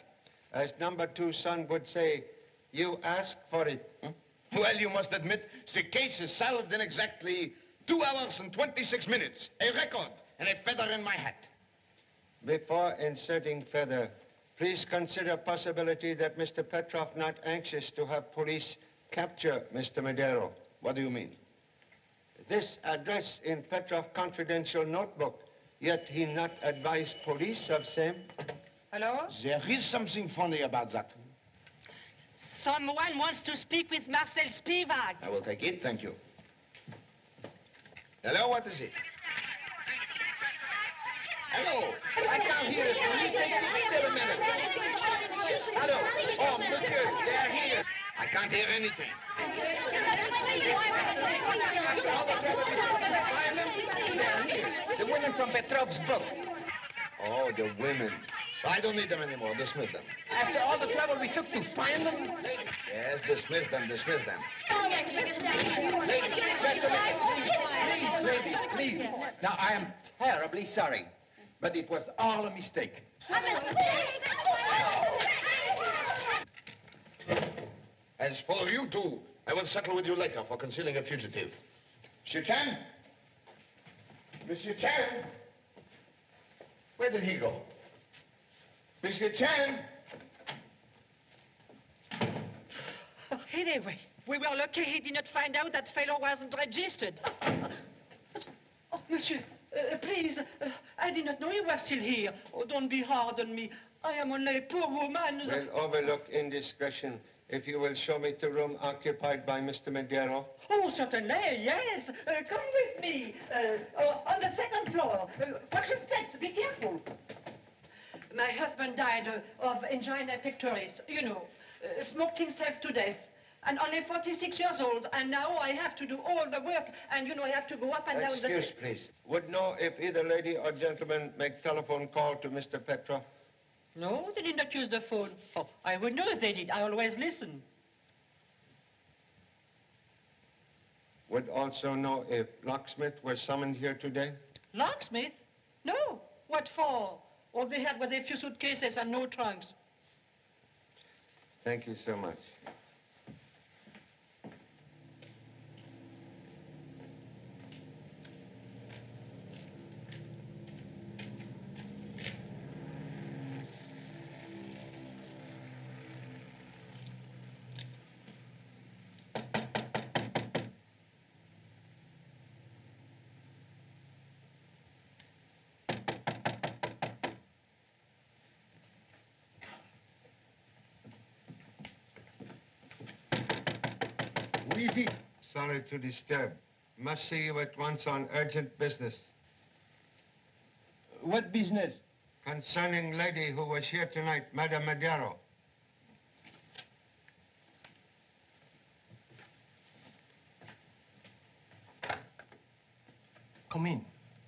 J: As number 2 son would say, you asked for it.
K: Huh? Well, you must admit, the case is solved in exactly 2 hours and 26 minutes. A record and a feather in my hat.
J: Before inserting feather, please consider possibility that Mr. Petrov not anxious to have police capture Mr. Madero.
K: What do you mean?
J: This address in Petrov confidential notebook, yet he not advise police of same.
H: Hello?
K: There is something funny about that.
H: Someone wants to speak with Marcel Spivak.
K: I will take it, thank you. Hello, what is it? Hello, I can't hear it. Please take it a minute. Hello, oh, monsieur, they are here. I can't hear anything.
B: The women from Petrov's book.
K: Oh, the women. I don't need them anymore. Dismiss them.
B: After all the trouble we took to find them?
K: Yes, dismiss them, dismiss them.
B: Ladies, please. Now, I am terribly sorry, but it was all a mistake.
K: As for you two, I will settle with you later for concealing a fugitive. Monsieur Chan? Monsieur Chan? Where did he go? Monsieur Chan?
H: Oh, anyway, we were lucky he did not find out that fellow wasn't registered. Oh, monsieur, please, I did not know you were still here. Oh, don't be hard on me. I am only a poor woman.
J: Will overlook indiscretion if you will show me the room occupied by Mr. Madero.
H: Oh, certainly, yes. Come with me. On the 2nd floor. Watch your steps. Be careful. My husband died of angina pectoris. You know, smoked himself to death. And only 46 years old. And now I have to do all the work. And, you know, I have to go up and down the...
J: Excuse, please. Would know if either lady or gentleman make telephone call to Mr. Petrov?
H: No, they did not use the phone. Oh, I would know if they did. I always listen.
J: Would also know if locksmith were summoned here today?
H: Locksmith? No. What for? All they had was a few suitcases and no trunks.
J: Thank you so much.
K: Easy.
J: Sorry to disturb. Must see you at once on urgent business.
L: What business?
J: Concerning lady who was here tonight, Madame Madero.
L: Come in.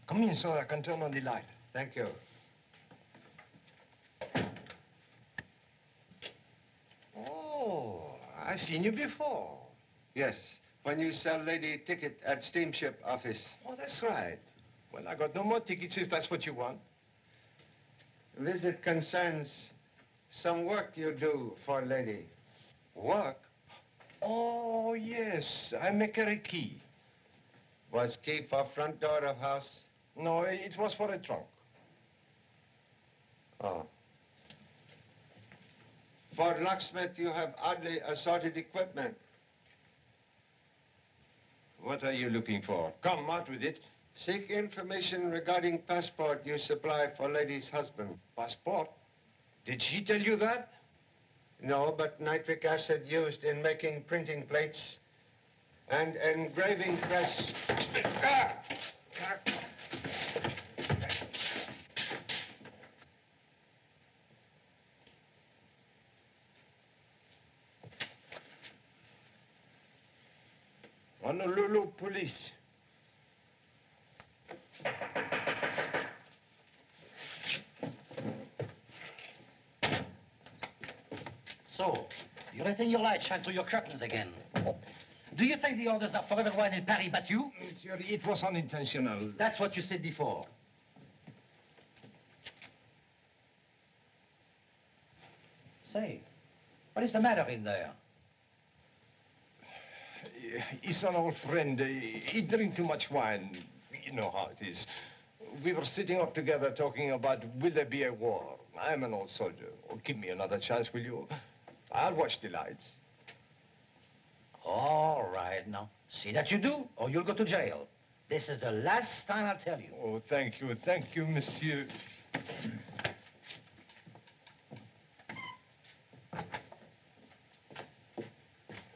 L: Come in so I can turn on the light.
J: Thank you.
L: Oh, I've seen you before.
J: Yes, when you sell lady ticket at steamship office.
L: Oh, that's right. Well, I got no more tickets if that's what you want.
J: Visit concerns some work you do for lady.
L: Work? Oh, yes. I make her a key.
J: Was key for front door of house?
L: No, it was for a trunk.
J: Oh. For locksmith, you have oddly assorted equipment.
L: What are you looking for? Come, out with it.
J: Seek information regarding passport you supply for lady's husband.
L: Passport? Did she tell you that?
J: No, but nitric acid used in making printing plates and engraving press.
L: Honolulu police.
M: So, you're letting your light shine through your curtains again. Do you think the orders are for everyone in Paris but you?
L: Monsieur, it was unintentional.
M: That's what you said before. Say, what is the matter in there?
L: He's an old friend. He drank too much wine. You know how it is. We were sitting up together talking about will there be a war. I'm an old soldier. Oh, give me another chance, will you? I'll watch the lights.
M: All right, now. See that you do, or you'll go to jail. This is the last time I'll tell you.
L: Oh, thank you, monsieur.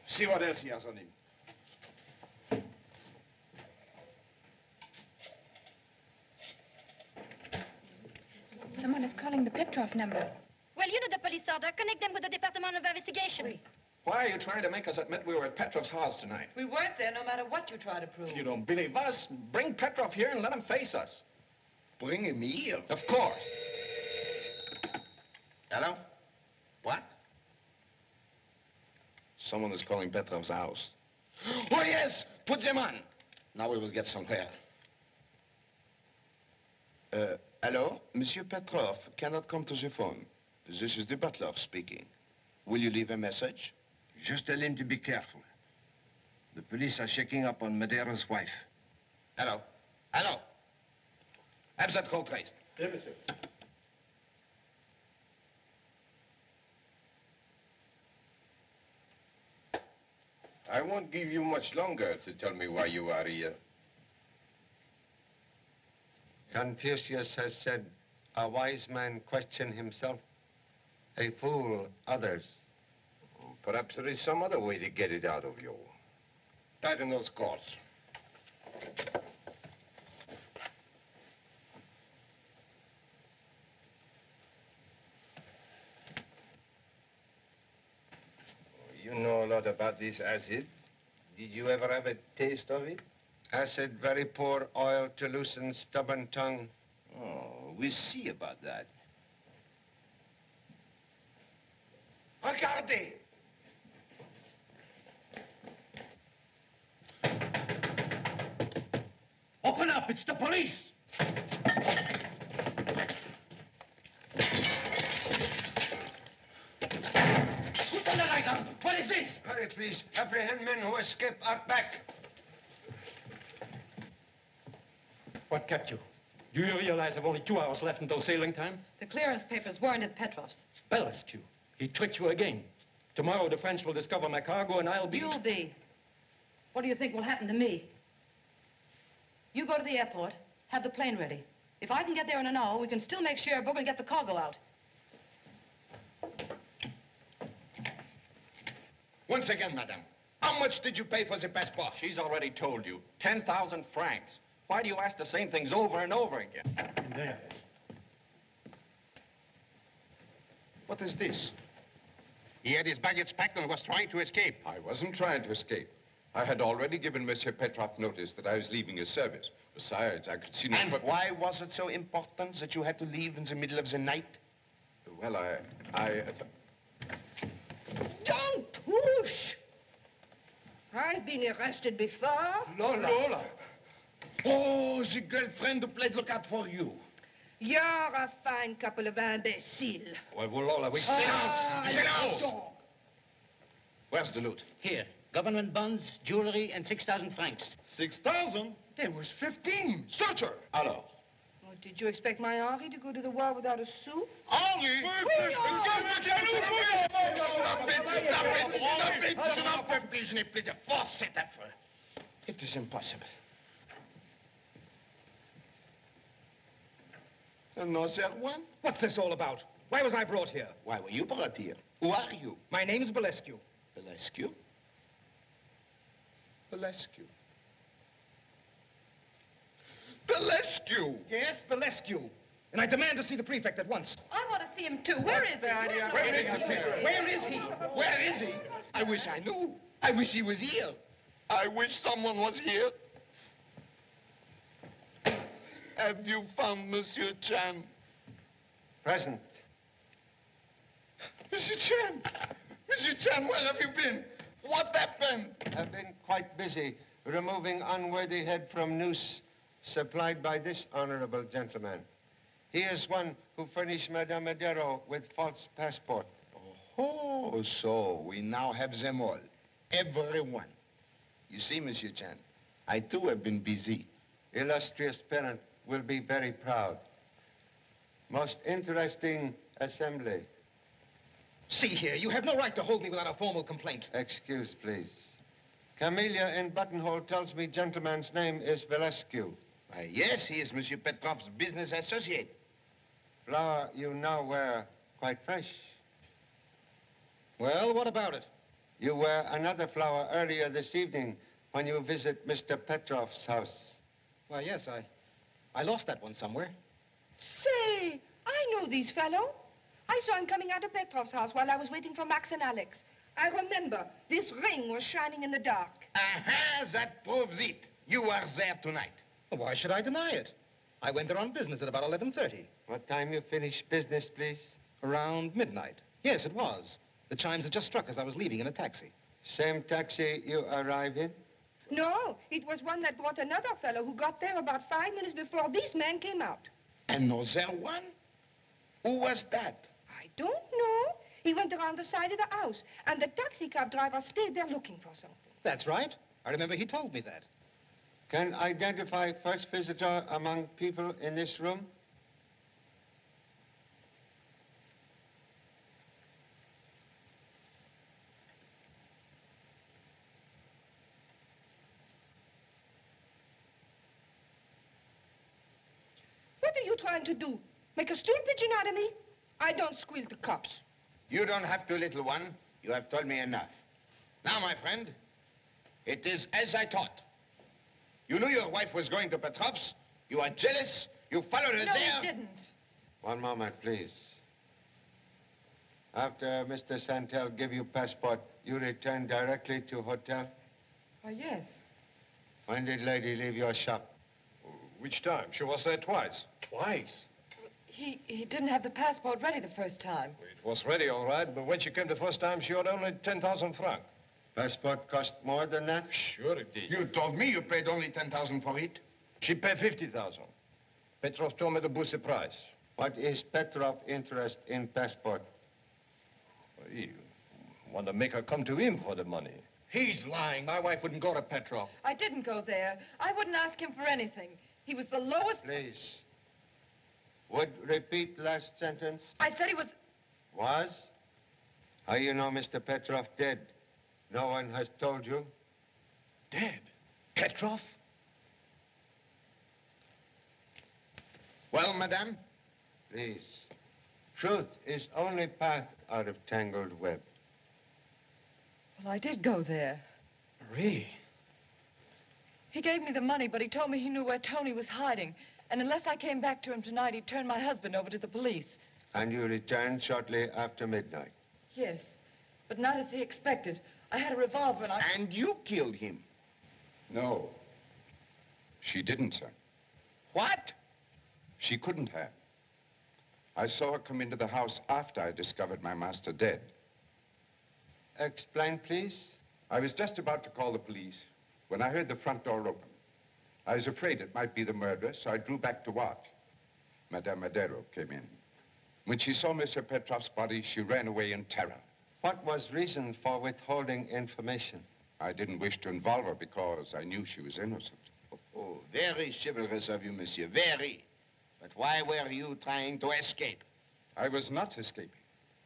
L: See what else he has on him.
T: Someone is calling the Petrov number.
U: Well, you know the police order. Connect them with the Department of Investigation.
T: Oui.
B: Why are you trying to make us admit we were at Petrov's house tonight?
D: We weren't there no matter what you try to prove.
B: You don't believe us? Bring Petrov here and let him face us.
F: Bring him here?
B: Of course.
F: Hello? What? Someone is calling Petrov's house. Oh, yes! Put them on! Now we will get somewhere. Hello? Monsieur Petrov cannot come to the phone. This is the butler speaking. Will you leave a message?
L: Just tell him to be careful. The police are checking up on Madeire's wife.
F: Hello? Hello? Have that call traced.
L: Yes, monsieur. I won't give you much longer to tell me why you are here.
J: Confucius has said, a wise man question himself, a fool others.
L: Perhaps there is some other way to get it out of you.
F: Tighten those cords.
L: You know a lot about this acid. Did you ever have a taste of it?
J: Acid, very poor oil to loosen stubborn tongue.
L: Oh, we'll see about that.
F: Regardez!
M: Open up, it's the police! Put on the light on. What is this?
J: Hurry, please. Apprehend men who escape out back.
V: What kept you? Do you realize I've only 2 hours left until sailing time?
D: The clearance papers weren't at Petrov's.
V: Belescu. He tricked you again. Tomorrow the French will discover my cargo and I'll be...
D: You'll be. What do you think will happen to me? You go to the airport, have the plane ready. If I can get there in an hour, we can still make Cherbourg and get the cargo out.
F: Once again, madame, how much did you pay for the passport?
B: She's already told you. 10,000 francs. Why do you ask the same things over and over again?
V: There.
F: What is this?
S: He had his baggage packed and was trying to escape.
E: I wasn't trying to escape. I had already given Monsieur Petrov notice that I was leaving his service. Besides, I could see no...
F: And why was it so important that you had to leave in the middle of the night?
E: Well,
F: Don't push!
H: I've been arrested before.
K: Lola. Oh, the girlfriend who played lookout for you.
H: You're a fine couple of imbeciles.
V: Well, Lola, we...
K: Silence! Where's the loot?
M: Here. Government bonds, jewelry, and 6,000 francs.
K: 6,000?
R: There was 15.
K: Search her. Alors?
H: Oh, did you expect my Henri to go to the war without a sou?
K: Henri? Je n'ai plus de force, c'est affreux. It is impossible. No, sir, one?
B: What's this all about? Why was I brought here?
K: Why were you brought here? Who are you?
B: My name's Belescu.
K: Belescu? Belescu. Belescu!
B: Yes, Belescu. And I demand to see the prefect at once.
D: I want to see him, too. Where is he?
K: Where is he? Where is he? I wish I knew. I wish he was here. I wish someone was here. Have you found Monsieur Chan?
J: Present.
K: Monsieur Chan! Monsieur Chan, where have you been? What happened?
J: I've been quite busy removing unworthy head from noose supplied by this honorable gentleman. He is one who furnished Madame Madero with false passport.
K: Oh, so we now have them all. Everyone. You see, Monsieur Chan, I too have been busy.
J: Illustrious parent will be very proud. Most interesting assembly.
B: See here, you have no right to hold me without a formal complaint.
J: Excuse, please. Camellia in buttonhole tells me gentleman's name is Belescu.
K: Yes, he is Monsieur Petrov's business associate.
J: Flower you now wear quite fresh.
B: Well, what about it?
J: You wear another flower earlier this evening when you visit Mr. Petrov's house.
B: Why, yes, I lost that one somewhere.
H: Say, I know this fellow. I saw him coming out of Petrov's house while I was waiting for Max and Alex. I remember this ring was shining in the dark.
K: Aha, that proves it. You were there tonight.
B: Well, why should I deny it? I went there on business at about 11:30.
J: What time you finish business, please?
B: Around midnight. Yes, it was. The chimes had just struck as I was leaving in a taxi.
J: Same taxi you arrive in?
H: No, it was one that brought another fellow who got there about 5 minutes before this man came out.
K: Another one? Who was that?
H: I don't know. He went around the side of the house, and the taxi cab driver stayed there looking for something.
B: That's right. I remember he told me that.
J: Can identify first visitor among people in this room?
H: What are you trying to do? Make a stool pigeon out of me? I don't squeal to cops.
K: You don't have to, little one. You have told me enough. Now, my friend, it is as I thought. You knew your wife was going to Petrov's. You are jealous. You followed her there.
D: No, he didn't.
J: One moment, please. After Mr. Santel give you passport, you return directly to hotel?
D: Oh, yes.
J: When did lady leave your shop?
L: Which time? She was there twice.
V: Twice?
D: He didn't have the passport ready the first time.
L: It was ready, all right, but when she came the first time, she owed only 10,000 francs.
J: Passport cost more than that?
L: Sure it did.
K: You told me you paid only 10,000 for it.
L: She paid 50,000. Petrov told me to boost the price.
J: What is Petrov's interest in passport?
L: Well, he want to make her come to him for the money.
B: He's lying. My wife wouldn't go to Petrov.
D: I didn't go there. I wouldn't ask him for anything. He was the lowest...
J: Please. Would repeat last sentence.
D: I said he was...
J: Was? How you know Mr. Petrov dead? No one has told you?
B: Dead? Petrov?
K: Well, madame?
J: Please. Truth is only path out of tangled web.
D: Well, I did go there.
B: Marie.
D: He gave me the money, but he told me he knew where Tony was hiding. And unless I came back to him tonight, he'd turn my husband over to the police.
J: And you returned shortly after midnight?
D: Yes, but not as he expected. I had a revolver and I...
K: And you killed him?
E: No. She didn't, sir.
K: What?
E: She couldn't have. I saw her come into the house after I discovered my master dead.
J: Explain, please.
E: I was just about to call the police when I heard the front door open. I was afraid it might be the murderer, so I drew back to watch. Madame Madero came in. When she saw Monsieur Petrov's body, she ran away in terror.
J: What was reason for withholding information?
E: I didn't wish to involve her because I knew she was innocent.
F: Oh, very chivalrous of you, monsieur, very. But why were you trying to escape?
E: I was not escaping.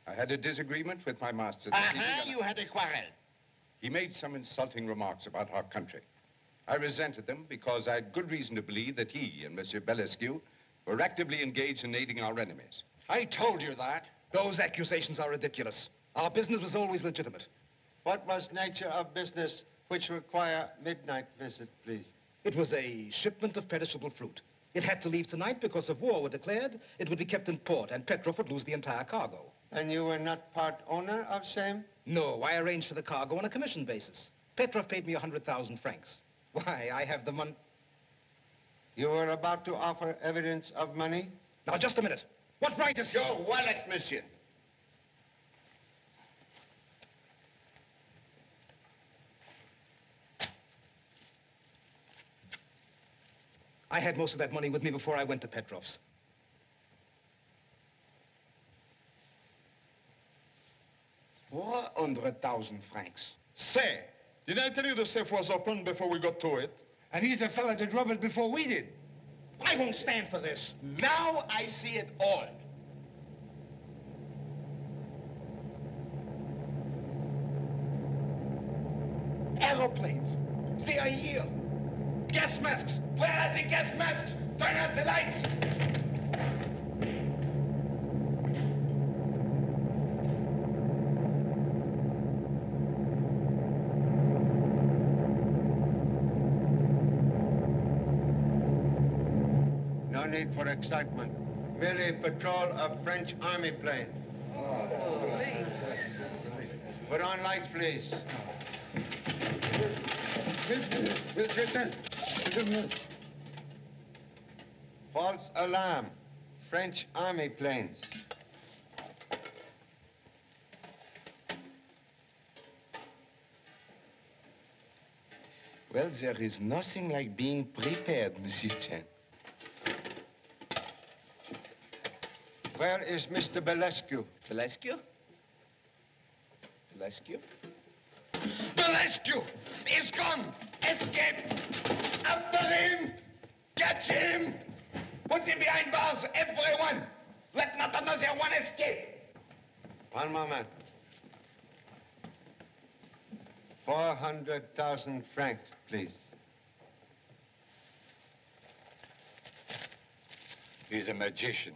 E: I had a disagreement with my master.
F: You had a quarrel.
E: He made some insulting remarks about our country. I resented them because I had good reason to believe that he and Monsieur Belescu were actively engaged in aiding our enemies.
B: I told you that. Those accusations are ridiculous. Our business was always legitimate.
J: What was nature of business which require midnight visit, please?
B: It was a shipment of perishable fruit. It had to leave tonight because if war were declared, it would be kept in port, and Petrov would lose the entire cargo.
J: And you were not part owner of same?
B: No, I arranged for the cargo on a commission basis. Petrov paid me 100,000 francs. Why, I have the money.
J: You were about to offer evidence of money?
B: Now, just a minute. What right is
F: your wallet, monsieur?
B: I had most of that money with me before I went to Petrov's.
F: $400,000 francs.
Q: Say, did I tell you the safe was open before we got to it?
R: And he's the fella that robbed it before we did.
B: I won't stand for this.
F: Now I see it all.
B: Aeroplanes. They are here. Gas masks. Where are the gas masks? Turn out the lights.
J: No need for excitement. Merely patrol of French army plane. Put on lights, please. False alarm. French army planes.
F: Well, there is nothing like being prepared, Monsieur Chen.
J: Where is Mr. Belescu?
F: Belescu? Belescu? Belescu! He's gone! Escape! After him! Catch him! Put him behind bars, everyone! Let not another one escape!
J: One moment. 400,000 francs, please.
E: He's a magician.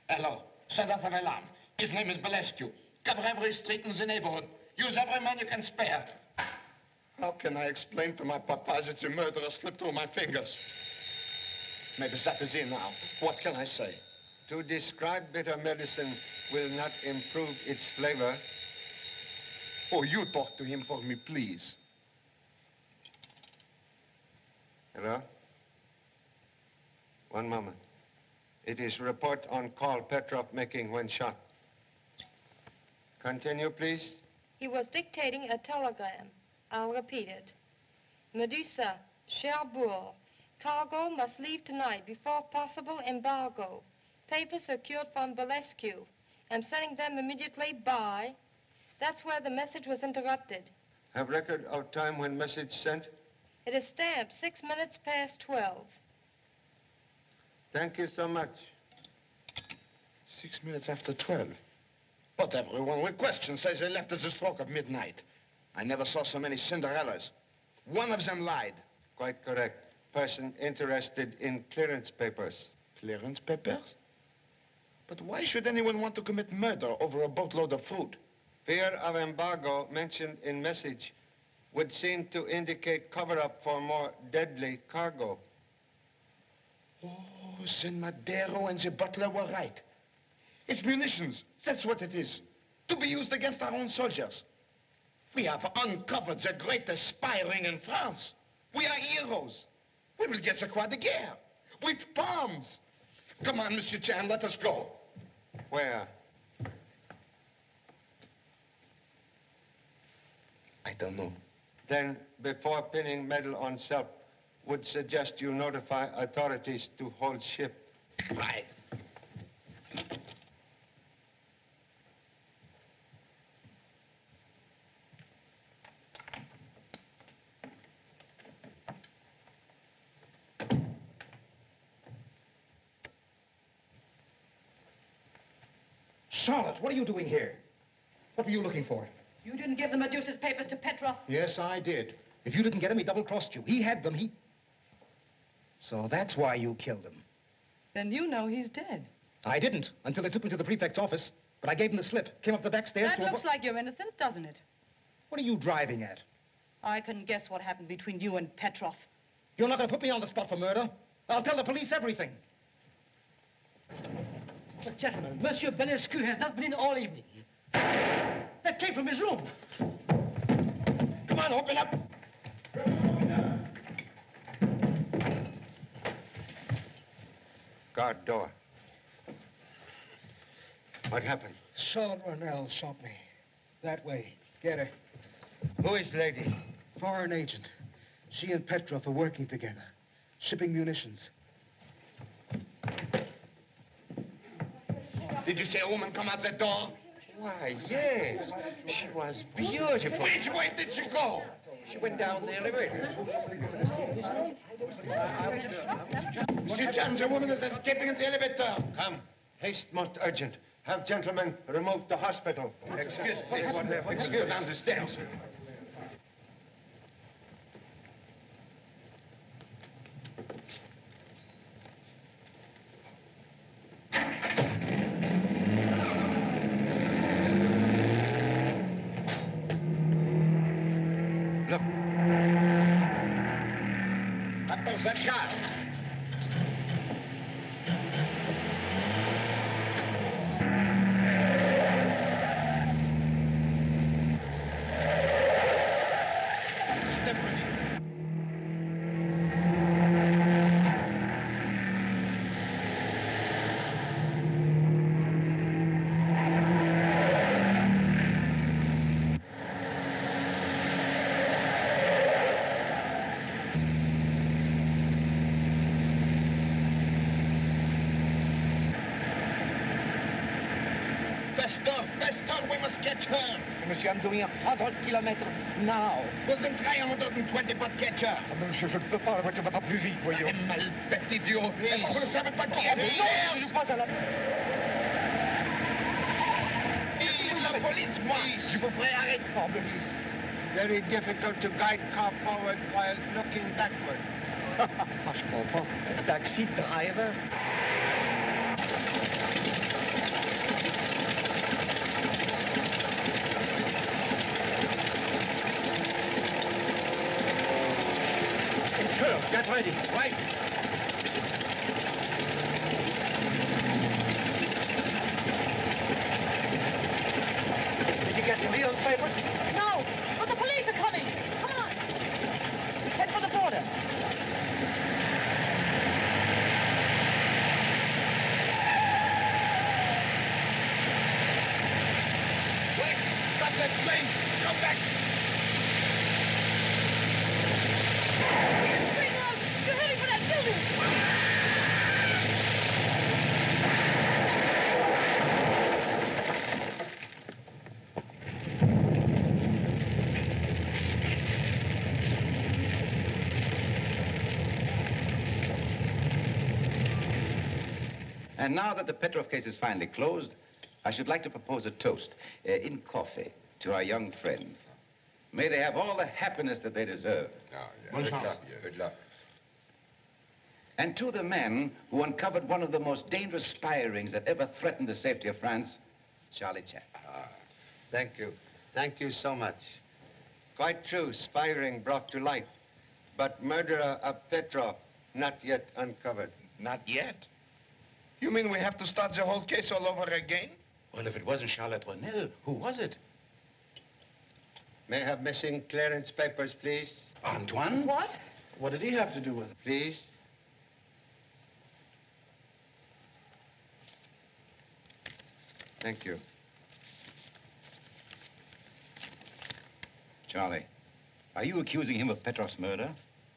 F: Hello. Send out an alarm. His name is Belescu. Cover every street in the neighborhood. Use every man you can spare.
Q: How can I explain to my papa that the murderer slipped through my fingers?
F: Maybe that is in now. What can I say?
J: To describe bitter medicine will not improve its flavor.
F: Oh, you talk to him for me, please.
J: Hello? One moment. It is report on call Petrov making when shot. Continue, please.
C: He was dictating a telegram. I'll repeat it. Medusa, Cherbourg. Cargo must leave tonight before possible embargo. Papers secured from Belescu. I'm sending them immediately by. That's where the message was interrupted.
J: Have record of time when message sent?
C: It is stamped 6 minutes past 12.
J: Thank you so much.
F: 6 minutes after 12. But everyone with questions says they left at the stroke of midnight. I never saw so many Cinderellas. One of them lied.
J: Quite correct. Person interested in clearance papers.
F: Clearance papers? But why should anyone want to commit murder over a boatload of fruit?
J: Fear of embargo mentioned in message would seem to indicate cover-up for more deadly cargo.
F: Oh, then Madero and the butler were right. It's munitions. That's what it is. To be used against our own soldiers. We have uncovered the greatest spy ring in France. We are heroes. We will get the Croix de Guerre. With palms. Come on, Monsieur Chan, let us go.
J: Where?
F: I don't know.
J: Then, before pinning medal on self, would suggest you notify authorities to hold ship.
F: Right.
B: Charlotte, what are you doing here? What were you looking for?
H: You didn't give the Medusa's papers to Petrov.
B: Yes, I did. If you didn't get him, he double-crossed you. He had them, So that's why you killed him.
D: Then you know he's dead.
B: I didn't, until they took me to the prefect's office. But I gave him the slip, came up the back stairs
H: That looks like you're innocent, doesn't it?
B: What are you driving at?
H: I can guess what happened between you and Petrov.
B: You're not going to put me on the spot for murder. I'll tell the police everything.
M: But gentlemen, Monsieur Belescu has not been in all evening. That came from his room.
F: Come on, open up.
J: Guard door. What happened?
B: Charlotte Ronell shot me. That way. Get her.
J: Who is lady?
B: Foreign agent. She and Petrov are working together. Shipping munitions.
F: Did you see a woman come out that door?
J: Why, yes. She was beautiful.
F: Which way did she go?
J: She went down the elevator.
F: Sergeant, the woman is escaping in the elevator.
J: Come. Haste most urgent. Have gentlemen removed to hospital.
F: Excuse me. Excuse me. Down the stairs.
J: Look.
F: That was that car. Faster, we must catch her.
B: Monsieur, I'm doing 100 kilometers now.
F: Vous en try 120, pas de catch her.
B: Monsieur, je ne peux pas, la voiture va pas plus vite, voyons.
F: Malbête idiot. Est-ce que vous ne savez pas qui est
B: Non, je suis pas à la...
F: La police, moi. Je vous ferai arrêter.
B: Oh, de fils.
J: Very difficult to guide car forward while looking backward.
B: Je comprends. Taxi driver.
M: Sure, get ready. Right. Did you get the real papers?
H: No, but the police are coming. Come on. Head for the border.
F: Wait, stop that plane. Come back.
H: You're heading for that building.
O: And now that the Petrov case is finally closed, I should like to propose a toast in coffee to our young friends. May they have all the happiness that they deserve.
E: Good luck. Good luck.
O: And to the man who uncovered one of the most dangerous spy rings that ever threatened the safety of France, Charlie Chaplin.
J: Thank you. Thank you so much. Quite true, spy ring brought to light. But murderer of Petrov, not yet uncovered.
F: Not yet? You mean we have to start the whole case all over again?
O: Well, if it wasn't Charlotte Ronell, who was it?
J: May I have missing clearance papers, please?
O: Antoine?
H: What?
M: What did he have to do with it?
J: Please. Thank you.
O: Charlie, are you accusing him of Petrov's murder?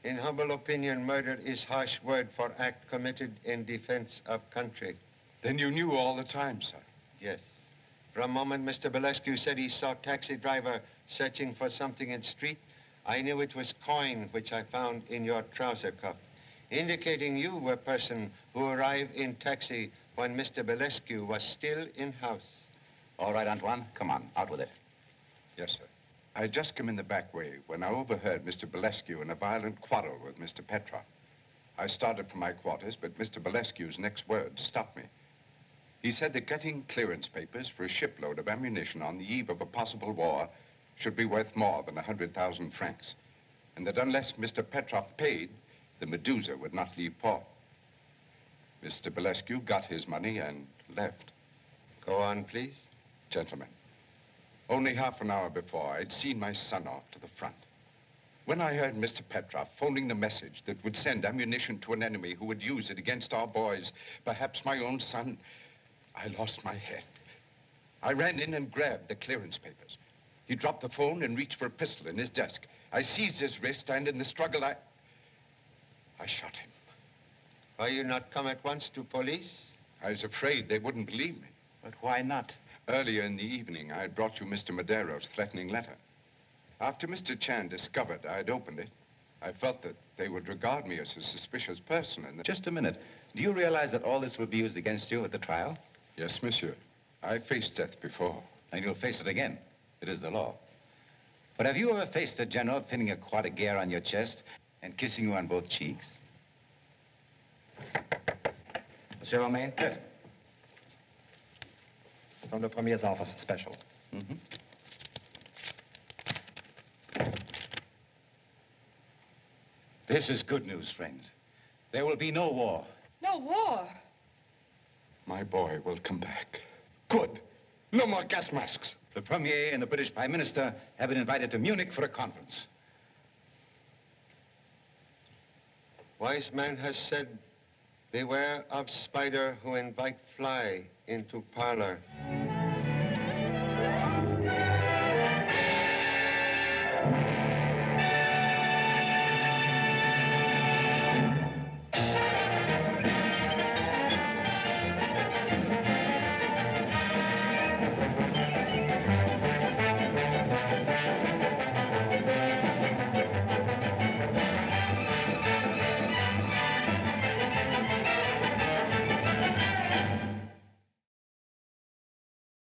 J: In humble opinion, murder is harsh word for act committed in defense of country.
E: Then you knew all the time, sir?
J: Yes. From the moment Mr. Belescu said he saw taxi driver searching for something in street, I knew it was coin which I found in your trouser cuff, indicating you were person who arrived in taxi when Mr. Belescu was still in house.
O: All right, Antoine, come on, out with it.
E: Yes, sir. I had just come in the back way when I overheard Mr. Belescu in a violent quarrel with Mr. Petrov. I started for my quarters, but Mr. Belescu's next words stopped me. He said that getting clearance papers for a shipload of ammunition on the eve of a possible war should be worth more than 100,000 francs, and that unless Mr. Petrov paid, the Medusa would not leave port. Mr. Belescu got his money and left.
J: Go on, please.
E: Gentlemen, only half an hour before, I'd seen my son off to the front. When I heard Mr. Petrov phoning the message that would send ammunition to an enemy who would use it against our boys, perhaps my own son, I lost my head. I ran in and grabbed the clearance papers. He dropped the phone and reached for a pistol in his desk. I seized his wrist, and in the struggle, I shot him.
J: Why you not come at once to police?
E: I was afraid they wouldn't believe me.
O: But why not?
E: Earlier in the evening, I had brought you Mr. Madero's threatening letter. After Mr. Chan discovered I had opened it, I felt that they would regard me as a suspicious person and that...
O: Just a minute. Do you realize that all this will be used against you at the trial?
E: Yes, monsieur. I faced death before.
O: And you'll face it again. It is the law. But have you ever faced a general pinning a croix de guerre on your chest and kissing you on both cheeks?
V: Monsieur Romain?
O: Yes.
V: From the Premier's office, special.
O: Mm-hmm. This is good news, friends. There will be no war.
D: No war?
E: My boy will come back.
K: Good. No more gas masks.
O: The Premier and the British Prime Minister have been invited to Munich for a conference.
J: Wise man has said, beware of spider who invite fly into parlor.